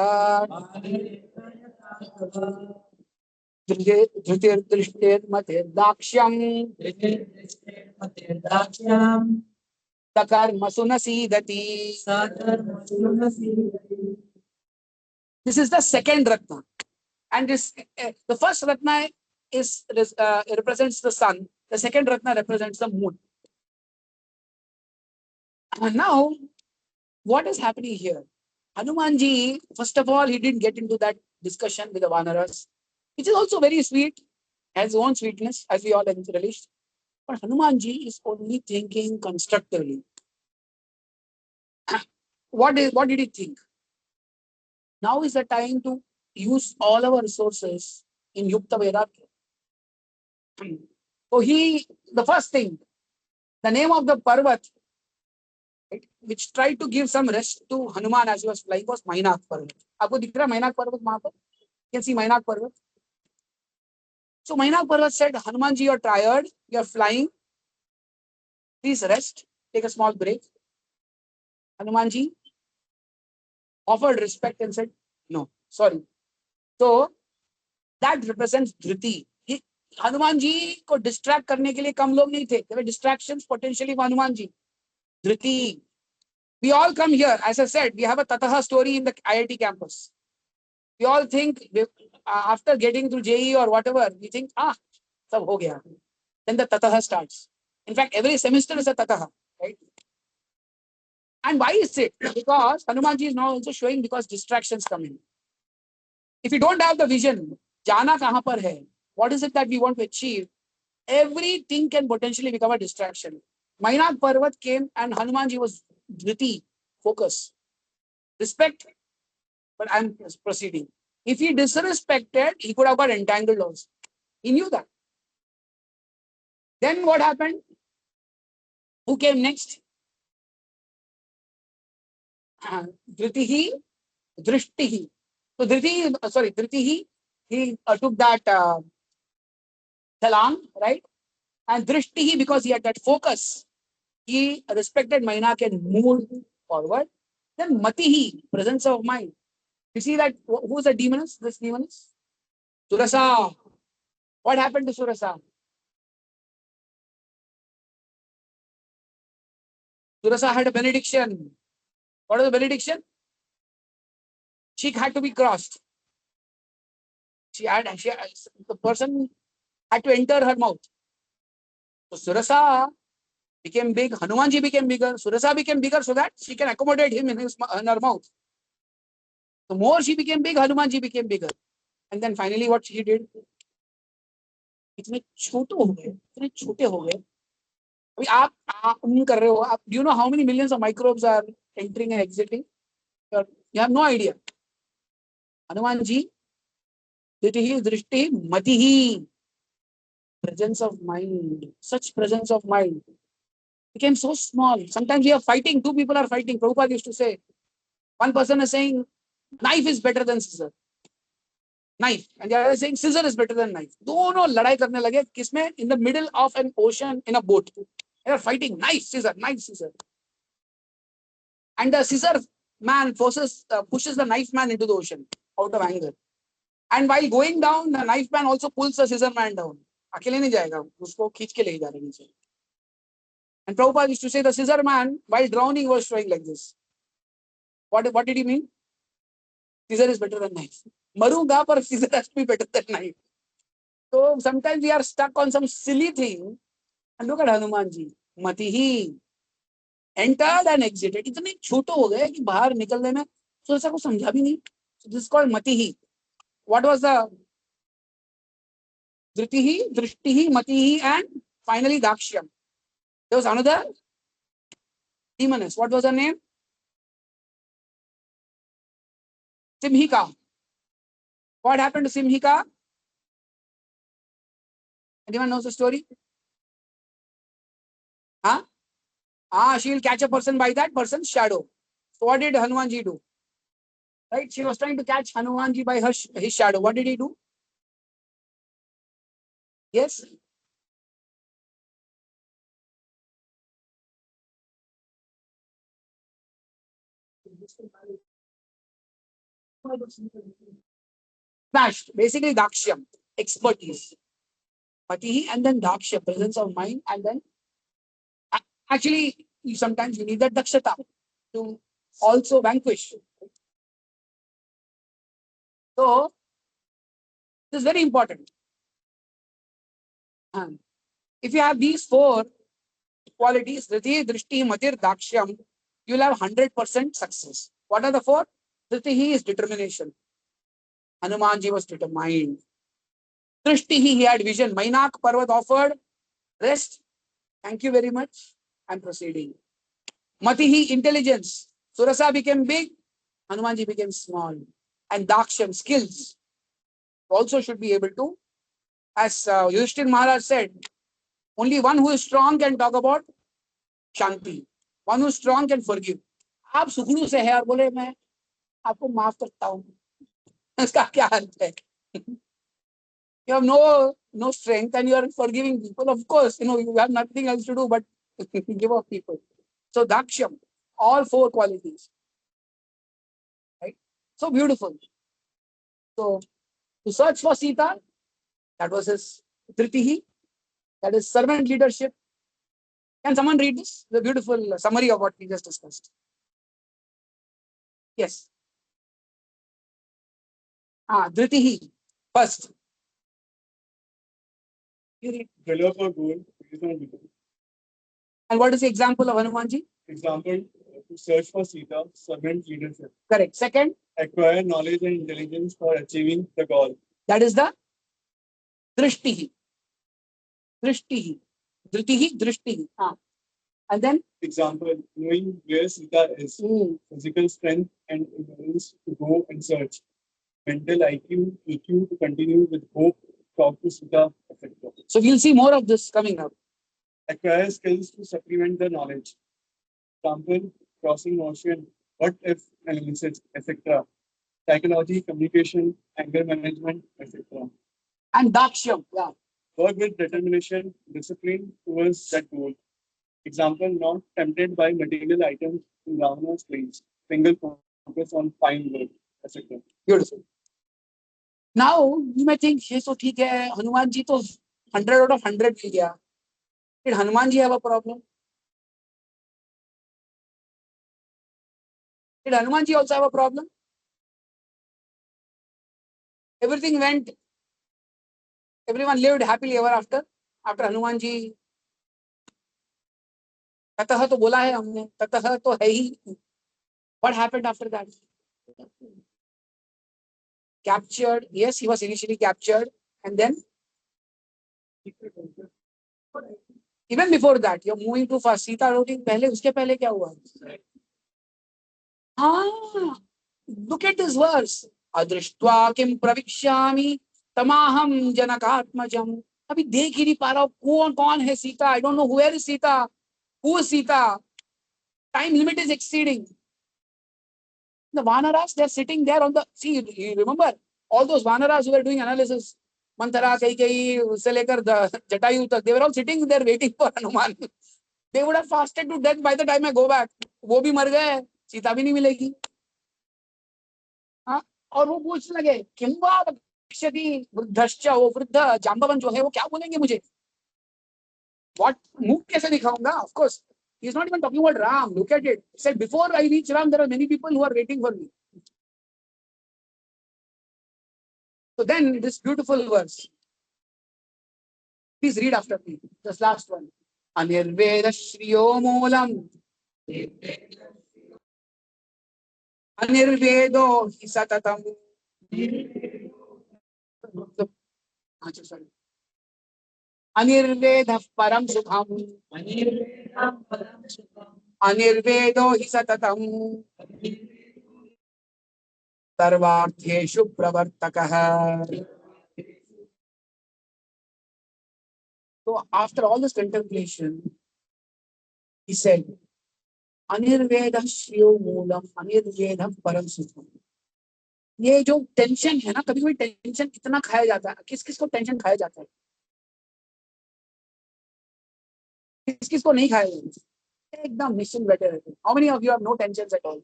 धृतिर्दृष्टिर्मतिर्दाक्ष्यम् सकर्मसु न सीदति. This is the second Ratna. And this, the first Ratna represents the sun. The second Ratna represents the moon. And now, what is happening here? Hanumanji, first of all, he didn't get into that discussion with the Vanaras, which is also very sweet, has its own sweetness, as we all relished. But Hanumanji is only thinking constructively. What did he think? Now is the time to use all our resources in Yukta Vairagya. So the first thing, the name of the Parvat, right, which tried to give some rest to Hanuman as he was flying, was Mainak Parvat. Aapko dikh raha Mainak Parvat wahan par? You can see Mainak Parvat. So Mainak Parvat said, Hanumanji, you're tired, you're flying. Please rest, take a small break. Hanumanji offered respect and said, no, sorry. So that represents Dhriti. Hanuman ji को distract करने के लिए कम लोग नहीं थे. There were distractions potentially for Hanuman ji. Dhriti. We all come here, as I said, we have a Tataha story in the IIT campus. We all think, after getting through JEE or whatever, we think, sab ho gaya. Then the Tataha starts. In fact, every semester is a Tataha, right? And why is it? Because Hanuman ji is now also showing because distractions come in. If you don't have the vision, jana kahan par hai, what is it that we want to achieve? Everything can potentially become a distraction. Mainak Parvat came and Hanumanji was Dhriti, focus, respect, but I'm proceeding. If he disrespected, he could have got entangled also. He knew that. Then what happened? Who came next? Dhritihi, Drishtihi. So Dhritihi, he took that talang, right? And Drishtihi, because he had that focus, he respected Mainak and moved forward. Then Matihi, presence of mind. You see that, who's the demoness? This demoness? Surasa. What happened to Surasa? Surasa had a benediction. What was the benediction? Cheek had to be crossed. The person had to enter her mouth. So Surasa became big. Hanumanji became bigger. Surasa became bigger so that she can accommodate him in her mouth. The more she became big, Hanumanji became bigger. And then finally what he did? इतने छोटे हो गए. अभी आप कर रहे हो. Do you know how many millions of microbes are entering and exiting? You have no idea. Hanumanji, Dhitihi, Drishti, Matihi, presence of mind, such presence of mind became so small. Sometimes we are fighting, two people are fighting. Prabhupada used to say, one person is saying, knife is better than scissor. Knife. And the other is saying, scissor is better than knife. दोनों लड़ाई करने लगे, किसमें? In the middle of an ocean in a boat. They are fighting, knife, scissor, knife, scissor. And the scissor man pushes the knife man into the ocean out of anger. And while going down, the knife man also pulls the scissor man down. अकेले नहीं जाएगा, उसको खींच के ले जा रहे नीचे. And Prabhupada used to say the scissor man, while drowning, was showing like this. What did he mean? Scissor is better than knife. Marunga, but scissor has to be better than knife. So sometimes we are stuck on some silly thing And look at Hanuman ji. Matihi entered and exited. इतने छोटे हो गए कि बाहर निकलने में तो ऐसा कुछ समझा भी नहीं. So this is called Matihi. What was the Dritihi, Drishtihi, Matihi, and finally Dakshyam. There was another demoness. What was her name? Simhika. What happened to Simhika? Anyone knows the story? Huh? She will catch a person by that person's shadow. So what did Hanumanji do? Right? She was trying to catch Hanumanji by his shadow. What did he do? Yes? Smashed. Basically, Dakshyam. Expertise. Matihi and then Daksha. Presence of mind. And then actually, sometimes you need that Dakshata to also vanquish. So, this is very important. If you have these four qualities, Dhriti, Drishti, Matir, Dakshyam, you'll have 100% success. What are the four? Dhriti is determination. Hanumanji was determined. Drishti, he had vision. Mainak Parvat offered rest. Thank you very much. I'm proceeding. Matihi, intelligence. Surasa became big. Hanumanji became small. And Dakshyam, skills. Also should be able to. As Yudhishthir Maharaj said, only one who is strong can talk about Shanti. One who is strong can forgive. आप सुखड़ू से है और बोले मैं आपको माफ करता हूँ. इसका क्या अर्थ है? You have no strength and you are forgiving people. Of course, you have nothing else to do but give up people. So Daksham, all four qualities. Right? So beautiful. So to search for Sita, that was his Dritihi, that is servant leadership. Can someone read this? The beautiful summary of what we just discussed. Yes. Dritihi, first. You read. Develop a goal based on vision. And what is the example of Hanumanji? Example, to search for Sita, servant leadership. Correct. Second, Acquire knowledge and intelligence for achieving the goal. that is the Drishtihi. Drishtihi. Dritihi, Drishtihi. And then? Example, knowing where Sita is. Physical strength and endurance to go and search. Mental IQ, EQ to continue with hope, talk to Sita, etc. So we'll see more of this coming up. Acquire skills to supplement the knowledge. Example, crossing ocean, what if analysis, etc. Psychology, communication, anger management, etc. And Dakshyam, yeah. Work with determination, discipline towards that goal. Example, not tempted by material items in Ravana's place. Single focus on fine work, etc. Beautiful. Now, you may think, ये तो ठीक है, हनुमान जी तो 100 out of 100 मिल गया. Did Hanuman ji have a problem? Did Hanuman ji also have a problem? Everything went, everyone lived happily ever after Hanuman ji. ततः तो बोला है हमने, ततः तो है ही. What happened after that? Captured. Yes, he was initially captured, and then even before that, you're moving too fast. Sita routing पहले, उसके पहले क्या हुआ? Look at this verse. अदृष्ट्वा किं प्रविक्ष्यामि तमाहं जनकात्मजम्. अभी देख ही नहीं पा रहा हूँ कौन है Sita. I don't know where is Sita. Who is Sita? Time limit is exceeding. The Vanaras, they're sitting there on the. See, you remember all those Vanaras who were doing analysis. Manthara, Kaikeyi, se lekar Jatayu tak. They were all sitting there waiting for Hanuman. They would have fasted to death by the time I go back. वो भी मर गए, सीता भी नहीं मिलेगी. हाँ, और वो पूछने लगे किंवा वक्ष्यति वृद्धश्च, वो वृद्ध जाम्बवन जो है वो क्या बोलेंगे मुझे. What मुंह कैसे दिखाऊंगा? Of course, he's not even talking about Ram. Look at it. He said before I reach Ram, there are many people who are waiting for me. So then this beautiful verse. Please read after me. This last one. अनिर्वेद श्रियो Moolam अनिर्वेदो हि सततम। अच्छा sorry, अनिर्वेद परम सुखम अनिर्वेदो हि सततम सर्वार्थेषु प्रवर्तकः। So after all this contemplation, he said, अनिर्वेद श्रियो Moolam अनिर्वेद परम सुखम। ये जो टेंशन है ना, कभी कभी टेंशन इतना खाया जाता है। किस किस को टेंशन खाया जाता है, किस किस को नहीं खाया जाता है? एकदम निश्चिंत बैठे रहते हैं। How many of you have no tensions at all?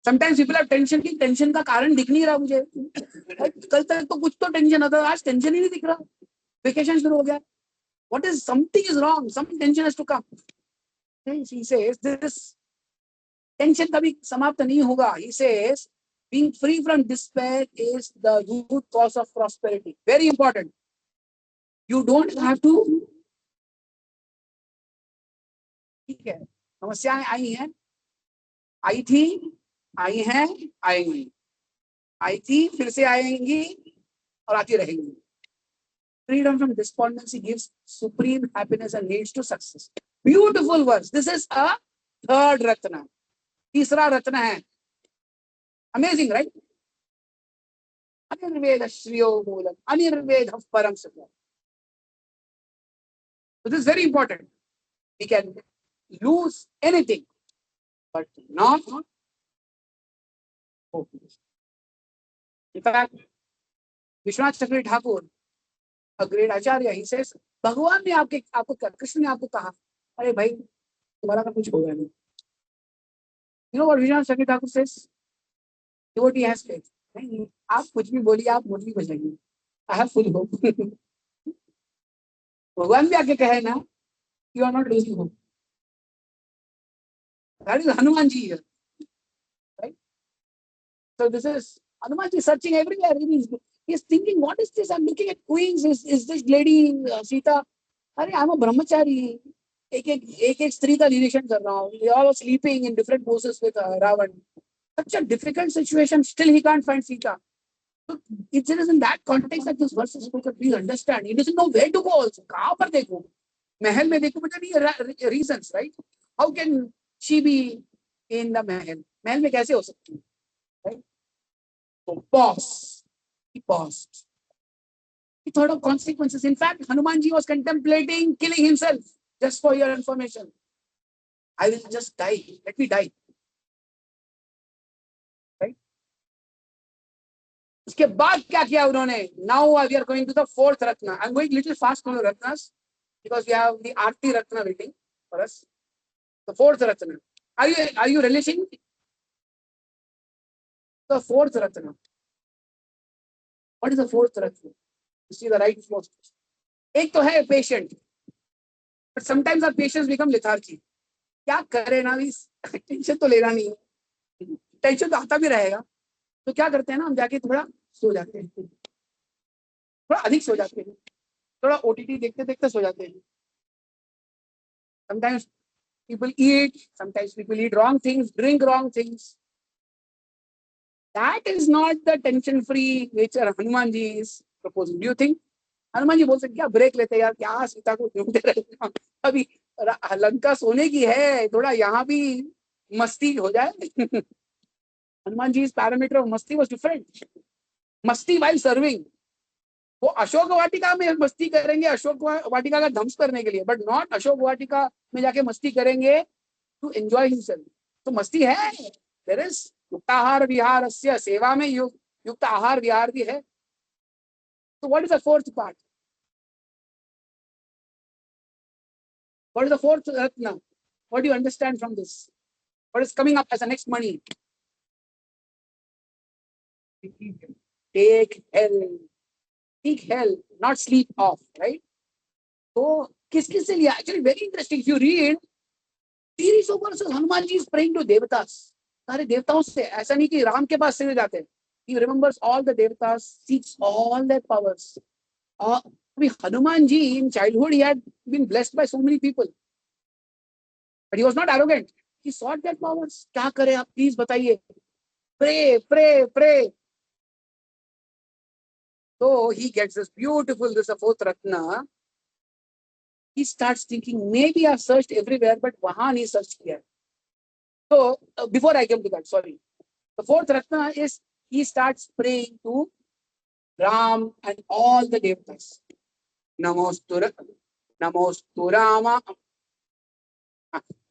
Sometimes people have tension की टेंशन का कारण दिख नहीं रहा मुझे। कल तक तो कुछ तो टेंशन था, आज टेंशन ही नहीं दिख रहा। वेकेशन शुरू हो गया, what is something is wrong, some tension has to come. He says this tension कभी समाप्त नहीं होगा. He says being free from despair is the root cause of prosperity. Very important. You don't have to. ठीक है, समस्याएं आई हैं, आई थी, आई हैं, आएंगी, आई थी, फिर से आएंगी और आती रहेंगी. Freedom from despondency gives supreme happiness and leads to success. Beautiful words. This is a third ratna. तीसरा रत्न है. Amazing, right? Anirveda Shriyo Moolam, Anirveda Param Sukham. So this is very important. We can lose anything, but not hope. In fact, Vishwanath Chakravarti Thakur, a great acharya, he says, भगवान ने आपको कृष्ण ने आपको कहा, अरे भाई तुम्हारा तो कुछ होगा नहीं. You know what Vishwanath Chakravarti Thakur says? Devotee has faith. नहीं, आप कुछ भी बोलिए, आप मुझे भी बचाइए. I have full hope. भगवान भी आके कहे ना, you are not losing hope. That is Hanuman ji here, right? So this is Hanuman ji searching everywhere. He's thinking, what is this? I'm looking at queens. Is this lady Sita? अरे I'm a brahmachari. एक स्त्री का निरीक्षण कर रहा हूँ. They all are sleeping in different poses with Ravan. Such a difficult situation. Still he can't find Sita. So it is in that context that this verse is spoken. Please understand. He doesn't know where to go also. कहाँ पर देखो? महल में देखो, but नहीं reasons, right? How can she be in the महल? महल में कैसे हो सकती है? Right? So pause. He paused. He thought of consequences. In fact, Hanumanji was contemplating killing himself. Just for your information, I will just die. Let me die. Right? उसके बाद क्या किया उन्होंने? Now we are going to the fourth ratna. I'm going little fast on the ratnas because we have the Aarti ratna waiting for us. The fourth ratna. Are you relishing? The fourth ratna. What is the fourth ratna? You see the right fourth. एक तो है patient, but sometimes our patients become lethargy. क्या करे ना, tension तो लेना नहीं है, टेंशन तो आता भी रहेगा, तो क्या करते हैं ना, हम जाके थोड़ा सो जाते हैं, थोड़ा अधिक सो जाते हैं, थोड़ा OTT देखते देखते सो जाते हैं. Sometimes people eat wrong things, drink wrong things. That is not the tension-free nature Hanuman ji is proposing. Do you think? Hanuman ji बोल सकते क्या ब्रेक लेते यार, क्या सीता को ढूंढते रहते हैं, अभी लंका सोने की है, थोड़ा यहाँ भी मस्ती हो जाए. हनुमान जी इस पैरामीटर ऑफ मस्ती वाज डिफरेंट. मस्ती वाइल सर्विंग. वो अशोक वाटिका में मस्ती करेंगे अशोक वाटिका का ध्वंस करने के लिए, बट नॉट अशोक वाटिका में जाके मस्ती करेंगे टू एंजॉय हिमसेल्फ. तो मस्ती है, देयर इज युक्ताहार विहार, सेवा में युक्त आहार विहार भी है. So what is the fourth part? What is the fourth ratna? What do you understand from this? What is coming up as the next money? Take hell. Take hell, not sleep off, right? So, किस से लिया? Actually, very interesting. If you read series of verses, Hanuman ji is praying to devatas. सारे देवताओं से, ऐसा नहीं कि राम के पास से जाते हैं. He remembers all the devatas, seeks all their powers. Hanuman ji in childhood, he had been blessed by so many people. But he was not arrogant. He sought that powers. क्या करे आप please बताइए. Pray, pray, pray. So he gets this beautiful, this fourth Ratna. He starts thinking, maybe I've searched everywhere, but wahan he searched here. So before I come to that, sorry. The fourth Ratna is he starts praying to Ram and all the devatas. Namostu Rama,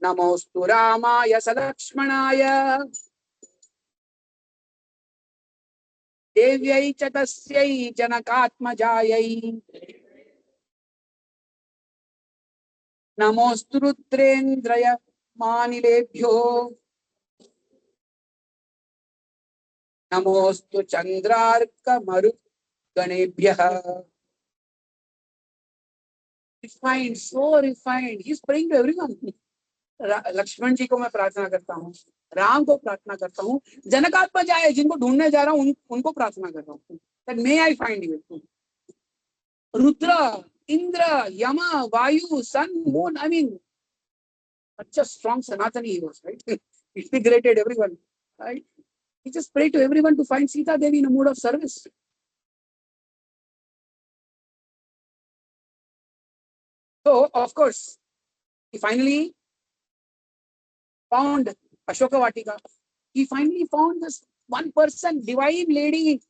Namostu Ramaya Salakshmanaya, Devyai Chatasyai Janakatmajayai, Namostu Rudrendraya Manilebhyo, Namostu Chandrarka Maru Ganebhyaha. Refined, so refined. He's praying to everyone. Lakshman जी को मैं प्रार्थना करता हूँ, राम को प्रार्थना करता हूँ, जनकात्मा जाए जिनको ढूंढने जा रहा हूँ उनको प्रार्थना कर रहा हूँ. That may I find you. Rudra, Indra, Yama, Vayu, Sun, Moon. I mean, such a strong Sanatani he was, right? Integrated everyone, right? He just prayed to everyone to find Sita Devi in a mood of service. So, of course, he finally found Ashoka Vatika. He finally found this one person, divine lady,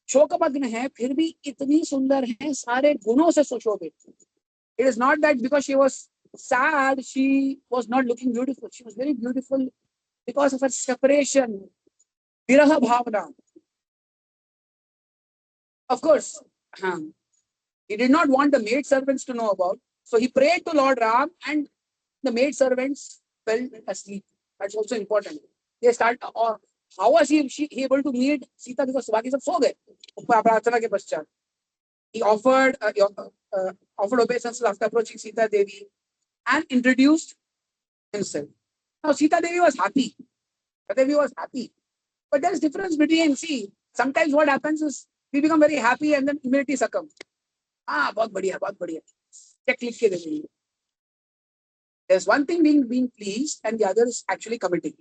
शोकमग्न है फिर भी इतनी सुंदर है, सारे गुणों से सुशोभित. It is not that because she was sad, she was not looking beautiful. She was very beautiful because of her separation, viraha bhavana. Of course, he did not want the maid servants to know about. So he prayed to Lord Ram and the maid servants fell asleep. That's also important. They start, how was he able to meet Sita? Because बाकी सब सो गए प्रार्थना के पश्चात. He offered obeisances after approaching Sita Devi and introduced himself. Now Sita Devi was happy. Sita Devi was happy. But there is difference between, see, sometimes what happens is we become very happy and then immediately succumb. बहुत बढ़िया, बहुत बढ़िया. Check लिख के दे देंगे. There's one thing being pleased and the other is actually committing.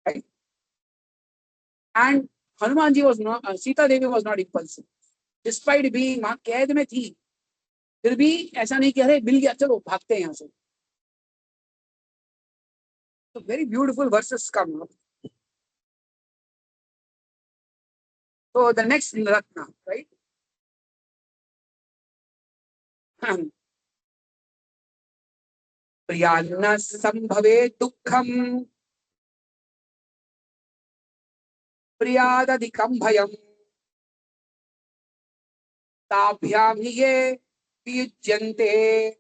Right? And Hanumanji was not, Sita Devi was not impulsive. Despite being वहां कैद में थी, फिर भी ऐसा नहीं कि अरे मिल गया चलो भागते हैं यहाँ से. So very beautiful verses come up. So the next Ratna, right? Priyana sambhave dukkham priyadadikam bhayam tabhyam hiye vijyante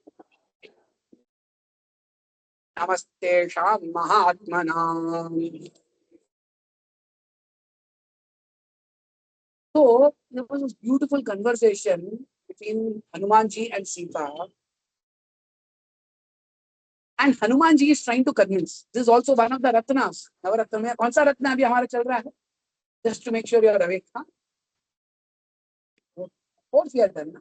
namaste sham mahatmanam. So there was this beautiful conversation between Hanumanji and Sita. And Hanumanji is trying to convince. This is also one of the Ratnas. Navaratna में कौन सा रत्न अभी हमारा चल रहा है? Just to make sure you are awake. Fourth we are done.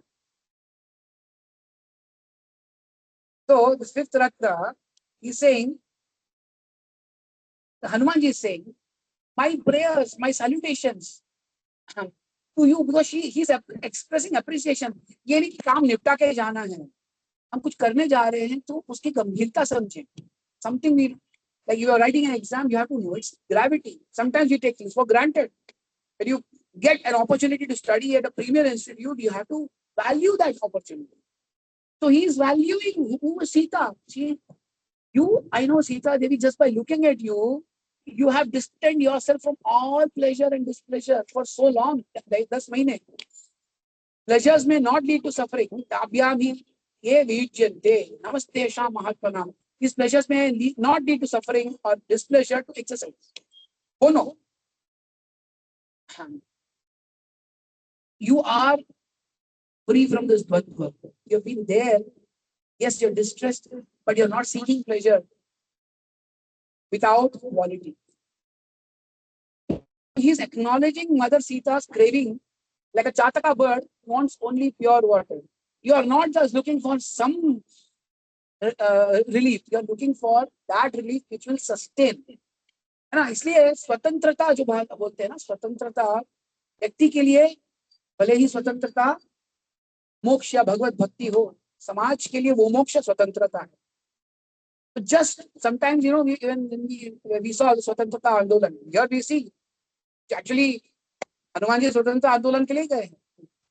So the fifth Ratna, he's saying, the Hanumanji is saying, my prayers, my salutations to you, because he's expressing appreciation. ये नहीं काम निपटा के जाना है. हम कुछ करने जा रहे हैं तो उसकी गंभीरता समझें. Something we, like you are writing an exam, you have to know its gravity. Sometimes you take things for granted. When you get an opportunity to study at a premier institute, you have to value that opportunity. So he is valuing who is Sita. I know Sita Devi, just by looking at you, you have distanced yourself from all pleasure and displeasure for so long. 10 mahine. Pleasures may not lead to suffering. Namaste Shah Mahatmanam. These pleasures may not lead to suffering or displeasure to exercise. Oh no. You are free from this bandha. You've been there. Yes, you're distressed, but you're not seeking pleasure without quality. He's acknowledging Mother Sita's craving Like a Chataka bird wants only pure water. You are not just looking for some relief. You are looking for that relief which will sustain. है ना? इसलिए स्वतंत्रता जो बोलते हैं ना, स्वतंत्रता व्यक्ति के लिए, भले ही स्वतंत्रता मोक्ष या भगवत भक्ति हो, समाज के लिए वो मोक्ष स्वतंत्रता है. तो just sometimes, you know, we saw स्वतंत्रता आंदोलन. Here we see actually Hanuman ji स्वतंत्रता आंदोलन के लिए गए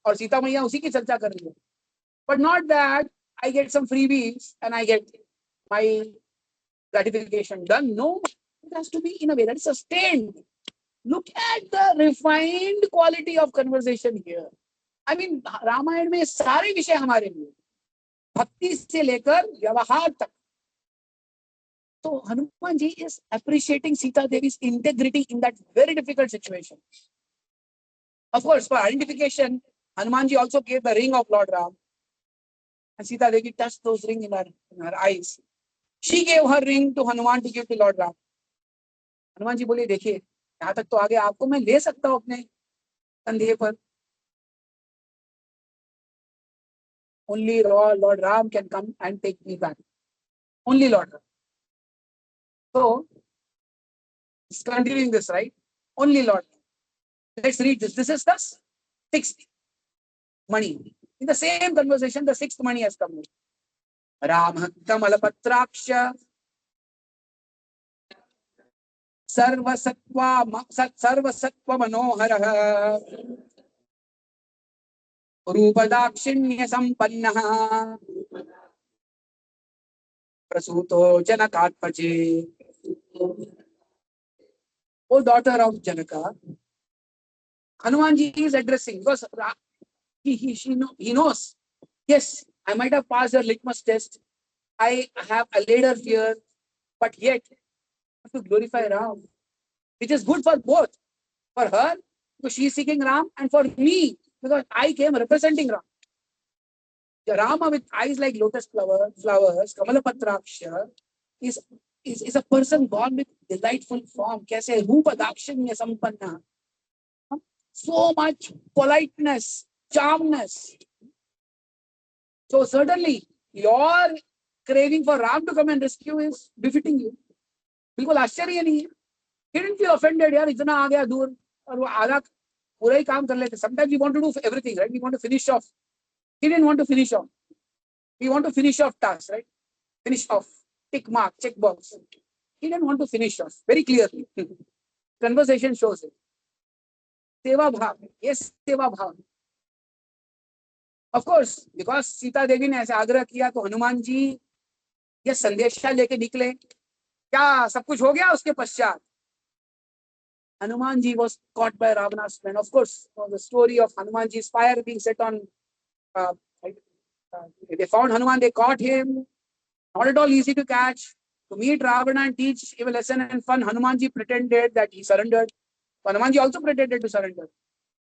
और सीता मैया उसी की चर्चा कर रही है. But not that I get some freebies and I get my gratification done. No, it has to be in a way that is sustained. Look at the refined quality of conversation here. I mean, Ramayan में सारे विषय हमारे लिए, भक्ति से लेकर व्यवहार तक. So Hanuman ji is appreciating Sita Devi's integrity in that very difficult situation. Of course, for identification, Hanuman ji also gave the ring of Lord Ram. And Sita Devi touched those rings in her eyes. She gave her ring to Hanuman to give to Lord Ram. Hanuman ji बोले, देखिए यहाँ तक तो आगे आपको मैं ले सकता हूँ अपने कंधे पर. Only Lord Ram can come and take me back. Only Lord Ram. So, it's continuing this, right? Only Lord Ram. Let's read this. This is the sixth mani. In the same conversation, the sixth mani has come. Ram Kamalapatraksha Sarvasatva Manohara Rupadakshinya Sampannah Prasuto Janakatpaje. O daughter of Janaka, Hanuman ji is addressing, because he knows, yes, I might have passed a litmus test, I have a later fear, but yet I have to glorify Ram, which is good for both. For her, because she is seeking Ram, and for me, because I came representing Ram. The Rama with eyes like lotus flowers, Kamalapatraksha, is a person born with delightful form. Kaise Rupadakshinya Sampanna. So much politeness, charmness. So certainly, your craving for Ram to come and rescue is befitting you. बिल्कुल आश्चर्य नहीं है. He didn't feel offended. यार इतना आ गया दूर और वो आधा पूरा ही काम कर लेते. Sometimes we want to do everything, right? We want to finish off. He didn't want to finish off. We want to finish off tasks, right? Finish off, tick mark, check box. He didn't want to finish off very clearly. Conversation shows it. सेवा भाव, yes, सेवा भाव. Of course, because Sita Devi ने ऐसे आग्रह किया तो हनुमान जी ये संदेशा लेके निकले. क्या सब कुछ हो गया उसके पश्चात? Hanuman ji was caught by Ravana's men. Of course, the story of Hanuman ji's fire being set on. They found Hanuman, they caught him. Not at all easy to catch. To meet Ravana and teach him a lesson and fun, Hanuman ji pretended that he surrendered. Hanuman ji also pretended to surrender.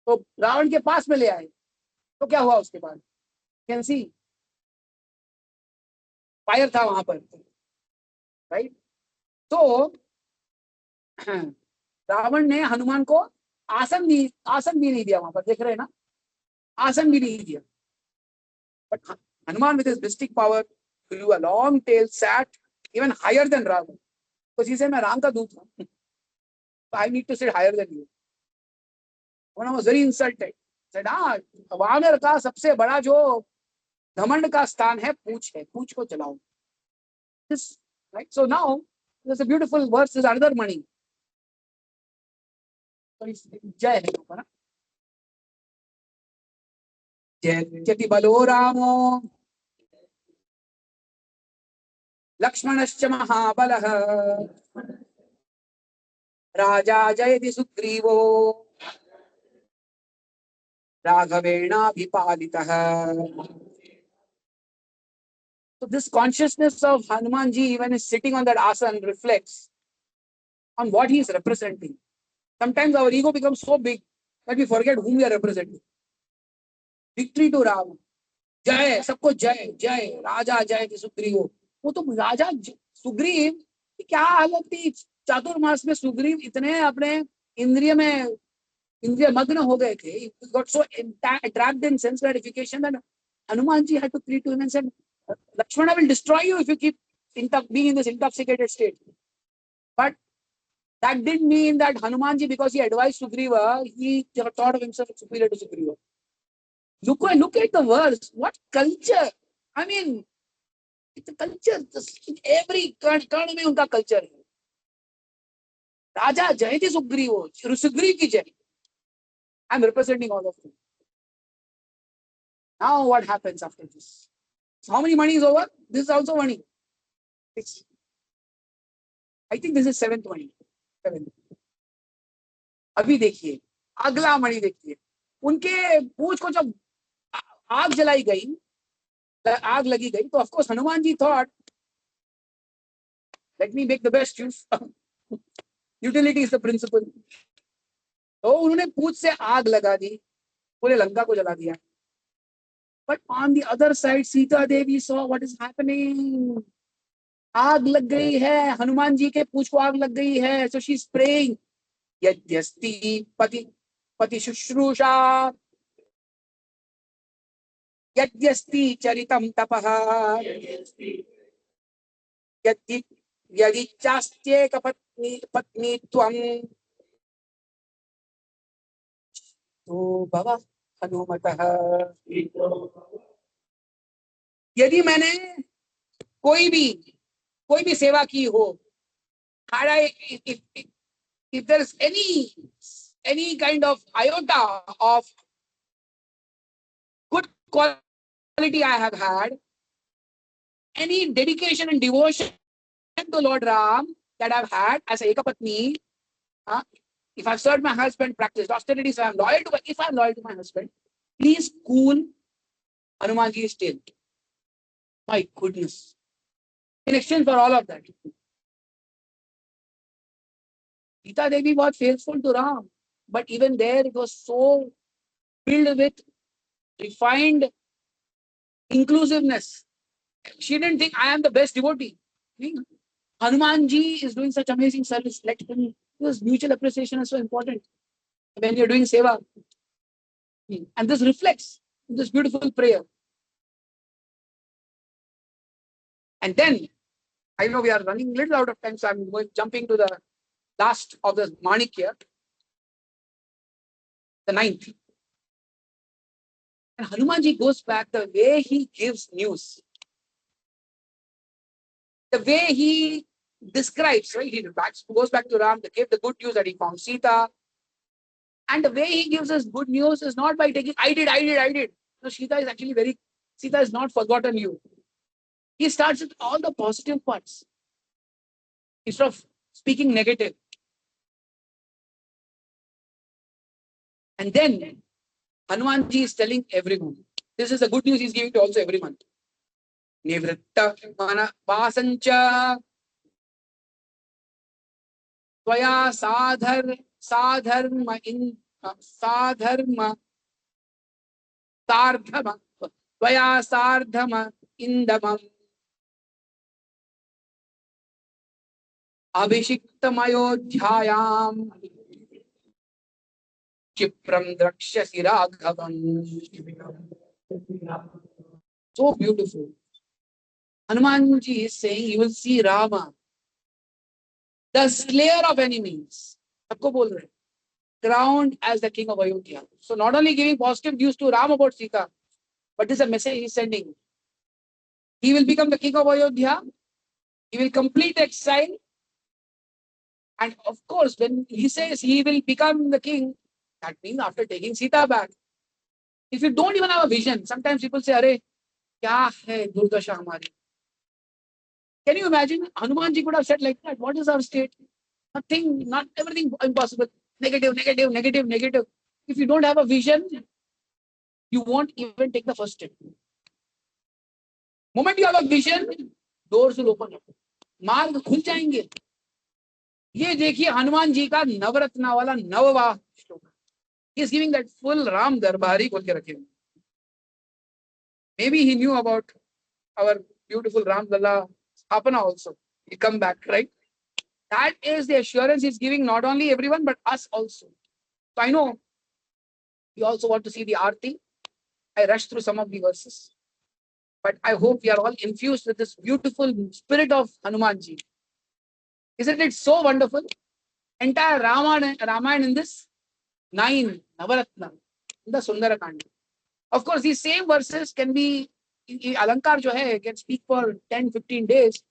तो रावण के पास में ले आए. तो क्या हुआ उसके बाद? Can see. फायर था वहां पर, राइट? तो रावण ने हनुमान को आसन भी नहीं दिया वहां पर. देख रहे हैं ना, आसन भी नहीं दिया. But Hanuman with his mystic power grew a long tail, sat even higher than Ravan. Because he said, मैं राम का दूत हूं. So I need to sit higher than you. One was very insulted. Said, वानर का सबसे बड़ा जो घमंड का स्थान है पूछ है, पूछ को चलाओ. This, right? So now there's a beautiful verse. There's another mani. जय है ऊपर. जयति बलो रामो लक्ष्मणश्च महाबलः राजा जयति सुग्रीवो राघवेणाभिपालितः. So this consciousness of Hanuman ji when he's sitting on that asan reflects on what he is representing. Sometimes our ego becomes so big that we forget whom we are representing. Victory to Rama. जय, सबको जय जय. राजा जय की सुग्रीव. वो तो राजा सुग्रीव की क्या हालत थी. चातुर्मास में सुग्रीव इतने अपने इंद्रिय में इंद्रिय मग्न हो गए थे. He got so trapped in sense gratification that Hanumanji had to plead to him and said, Lakshmana will destroy you if you keep being in this intoxicated state. But that didn't mean that Hanumanji, because he advised Sugriva, he thought of himself superior to Sugriva. Look at the verse. What culture? I mean, it's a culture. Every कर्ण में उनका culture है. राजा जय थे सुग्रीव, सुग्रीव की जय. I'm representing all of them. Now what happens after this? So how many money is over? This is also money. 6. I think this is 7th money. 7th. अभी देखिए अगला मणि देखिए. उनके पूछ को जब आग जलाई गई, आग लगी गई, तो of course Hanuman ji thought, let me make the best use. Utility is the principle. तो उन्होंने पूछ से आग लगा दी, पूरे लंका को जला दिया. But on the other side, Sita Devi saw what is happening. आग लग गई है, हनुमान जी के पूछ को आग लग गई है. So she's praying. यद्यस्ति पति शुश्रूषा, यद्यस्ति चरितम तपः, यदि चास्त्येक पत्नी त्वं, तो भव हनुमतः. यदि मैंने कोई भी सेवा की हो, if there is any kind of iota of good quality I have had, any dedication and devotion to Lord Ram that I've had as a Ekapatni, if I've served my husband, practiced austerity, so I'm loyal to. If I'm loyal to my husband, please cool Hanumanji's tail. My goodness! In exchange for all of that, Sita Devi was faithful to Ram, but even there it was so filled with refined inclusiveness. She didn't think I am the best devotee. Hanumanji is doing such amazing service. Let him, because mutual appreciation is so important when you're doing seva. And this reflects in this beautiful prayer. And then, I know we are running a little out of time, so I'm jumping to the last of the Manikya, the 9th. And Hanumanji goes back, the way he gives news, the way he describes, right? He goes back to Ram, to give the good news that he found Sita. And the way he gives us good news is not by taking, I did. No, Sita is not forgotten you. He starts with all the positive parts instead of speaking negative. And then Hanumanji is telling everyone. This is the good news he's giving to also everyone. Nivritta mana vasancha tvaya sadharma tvaya sardhama indamam abhishiktamayodhyayam Chipram Drakshasi Raghavam. So beautiful. Hanumanji is saying you will see Rama, the slayer of enemies, crowned as the king of Ayodhya. So not only giving positive news to Ram about Sita, but this is a message he's sending. He will become the king of Ayodhya. He will complete exile. And of course, when he says he will become the king, that means after taking Sita back. If you don't even have a vision, sometimes people say, Arey, kya hai durdasha hamari? Can you imagine? Hanumanji could have said like that. What is our state? Nothing, not everything impossible. Negative. If you don't have a vision, you won't even take the first step. Moment you have a vision, doors will open up. मार्ग खुल जाएंगे. ये देखिए हनुमान जी का नवरत्ना वाला नववा श्लोक. He is giving that full Ram Darbari बोल के रखे. Maybe he knew about our beautiful Ram Lalla Apana also. He'll come back, right? That is the assurance he's giving not only everyone but us also. So I know We also want to see the Aarti. I rushed through some of the verses, but I hope we are all infused with this beautiful spirit of Hanumanji. Isn't it so wonderful? Entire Ramayana in this 9 Navaratna, in the Sundarakanda. Of course, these same verses can be, Alankar jo hai, can speak for 10-15 days.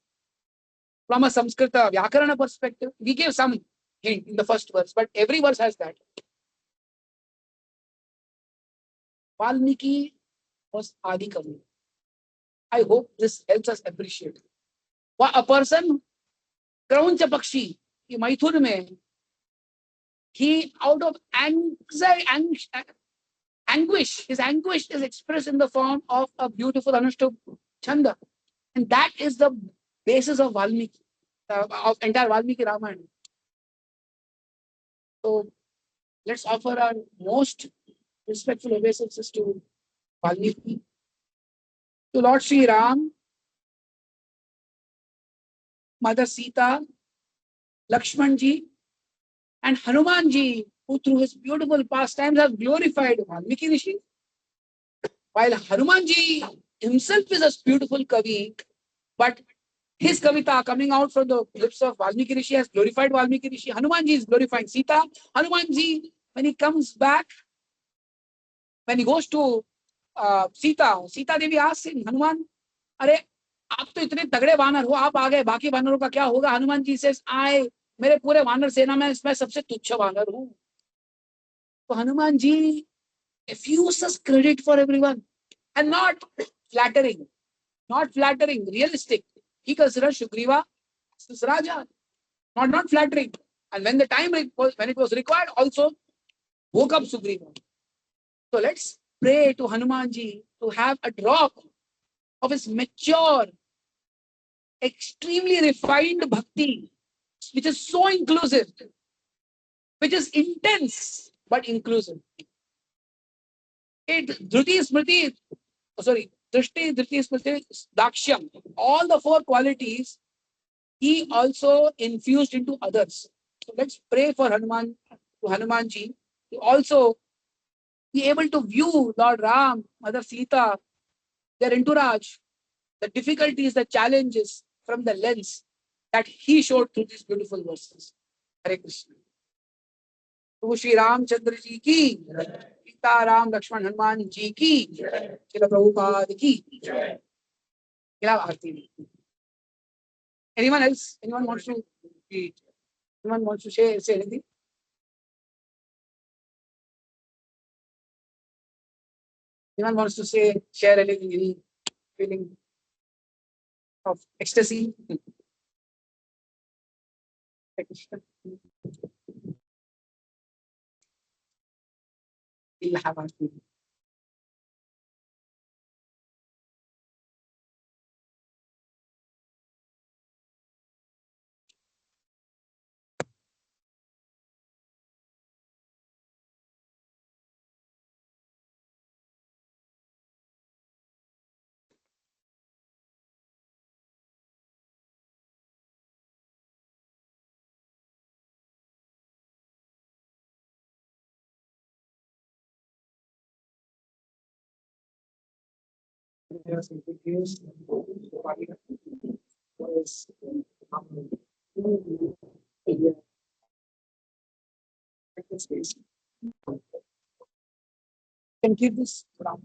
From a Samskrita Vyakarana perspective, we gave some hint in the first verse, but every verse has that. Valmiki was Adi Kavi. I hope this helps us appreciate. A person, Krauncha Pakshi, Maithun mein, he out of anguish, his anguish is expressed in the form of a beautiful Anushtup Chanda. And that is the basis of Valmiki, of entire Valmiki Ramayana. So let's offer our most respectful obeisances to Valmiki, to Lord Sri Ram, Mother Sita, Lakshmanji, and Hanumanji, who through his beautiful pastimes have glorified Valmiki Rishi. While Hanumanji himself is a beautiful Kavi, but his Kavita coming out from the lips of Valmiki Rishi has glorified Valmiki Rishi. Hanumanji is glorifying Sita. Hanumanji, when he comes back, when he goes to Sita Devi asks him, Hanuman, अरे आप तो इतने तगड़े वानर हो, आप आ गए, बाकी वानरों का क्या होगा? हनुमान जी से आए, मेरे पूरे वानर सेना में मैं सबसे तुच्छ वानर हूं. तो Hanuman ji effuses credit for everyone and not flattering, realistic. He considers Shugriva as Raja, not flattering. And when the time when it was required, also woke up Sugriva. So let's pray to Hanumanji to have a drop of his mature, extremely refined bhakti, which is so inclusive, which is intense but inclusive. Dhruti, Smriti, Drishti, Dhriti, Smriti, Dakshyam, all the 4 qualities he also infused into others. So let's pray for Hanumanji to also be able to view Lord Ram, Mother Sita, their entourage, the difficulties, the challenges from the lens that he showed through these beautiful verses. Hare Krishna. To Shri Ramchandra ji ki, Sita Ram Lakshman Hanuman ji ki, Srila Prabhupada ki. Anyone else? Anyone wants to say anything? Anyone wants to share anything, any feeling of ecstasy? We'll have our feeling. Yes, can keep this from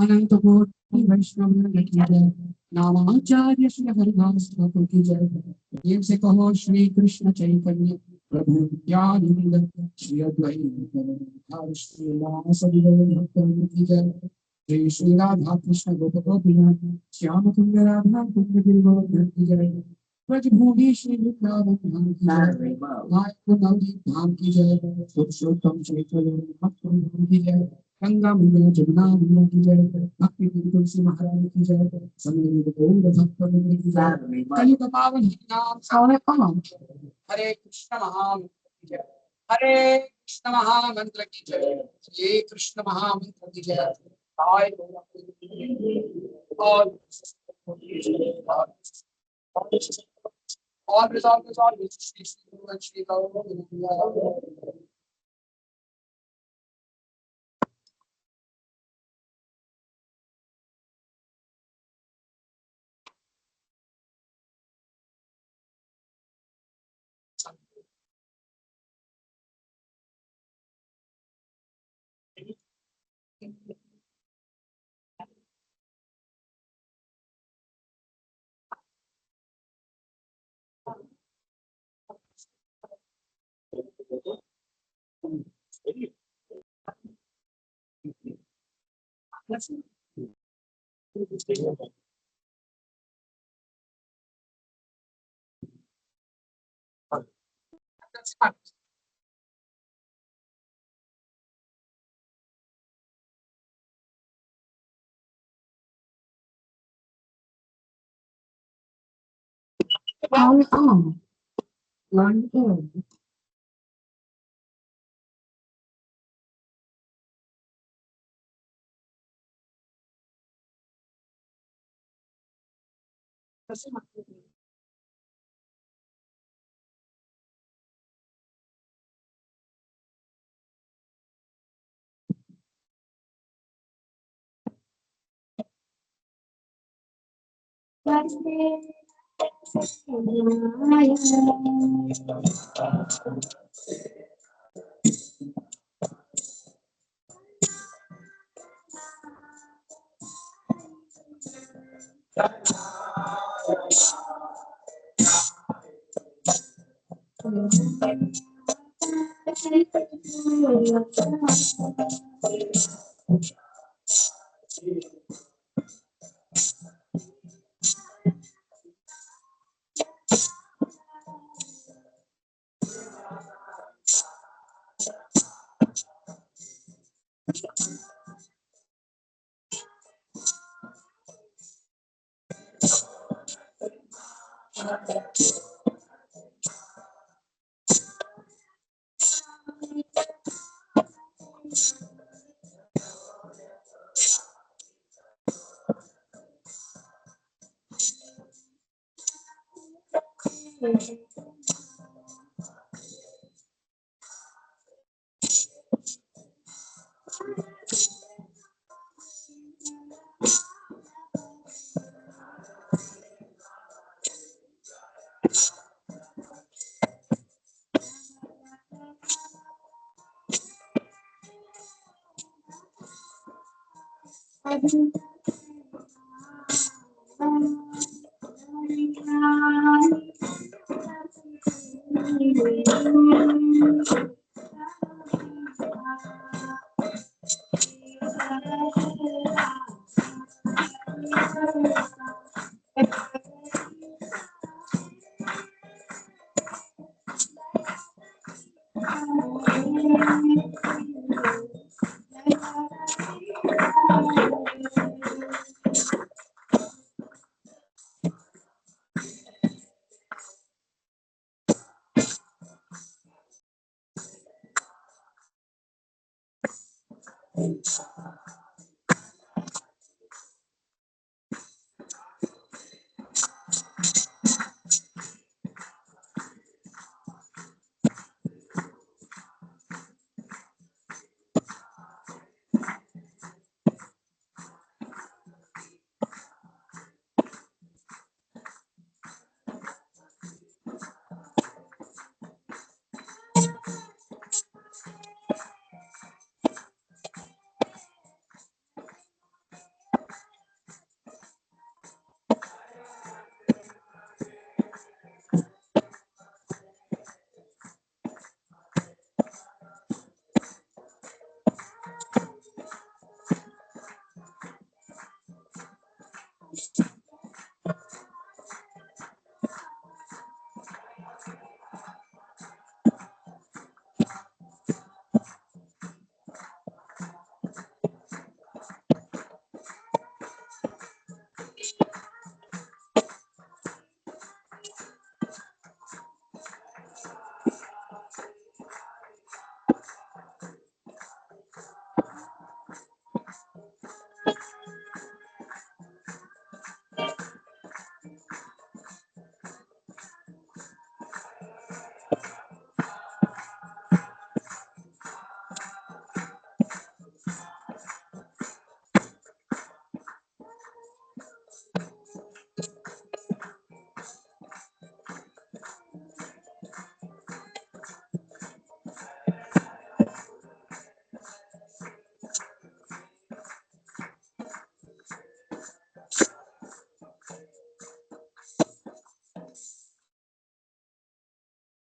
अनंत कोटि वैष्णव की जय। नामाचार्य श्री हरिदास ठाकुर की जय। ये से कहो श्री कृष्ण चैतन्य प्रभु नित्यानंद श्री अद्वैत गदाधर श्रीवासदि गौर भक्तवृंद की जय। श्री श्री राधा कृष्ण गोपिनाथ श्याम सुंदर राधा कुंज गिरिवर की जय। ब्रजभूमि श्री वृंदावन धाम की जय। नायक नवदीप धाम की जय। पुरुषोत्तम चैतन्य भक्तवृंद की जय। गंगा मैया जमुना मैया की जय। भक्ति तुलसी महाराज की जय। संगीत गौर भक्तवृंद की जय। कलियुग पावन नाम हरे कृष्ण महान की जय। हरे कृष्ण महामंत्र की जय। श्री कृष्ण महामंत्र की जय। हाय और resolve Shri Gaur. On. Learn in.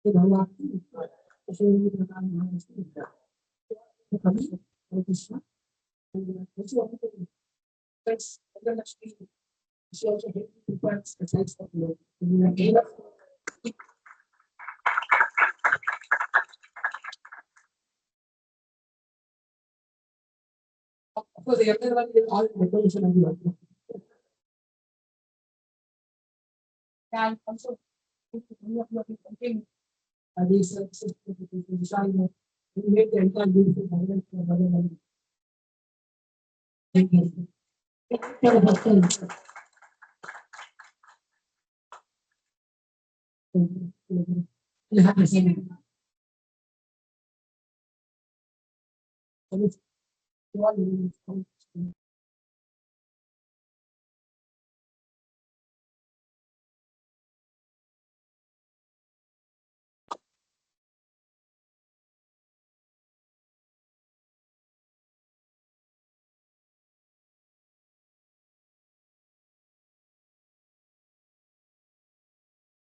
Of course, everyone is all decoration of the and also something research design make the entire beautiful model for another. Thank you. You have the same. You all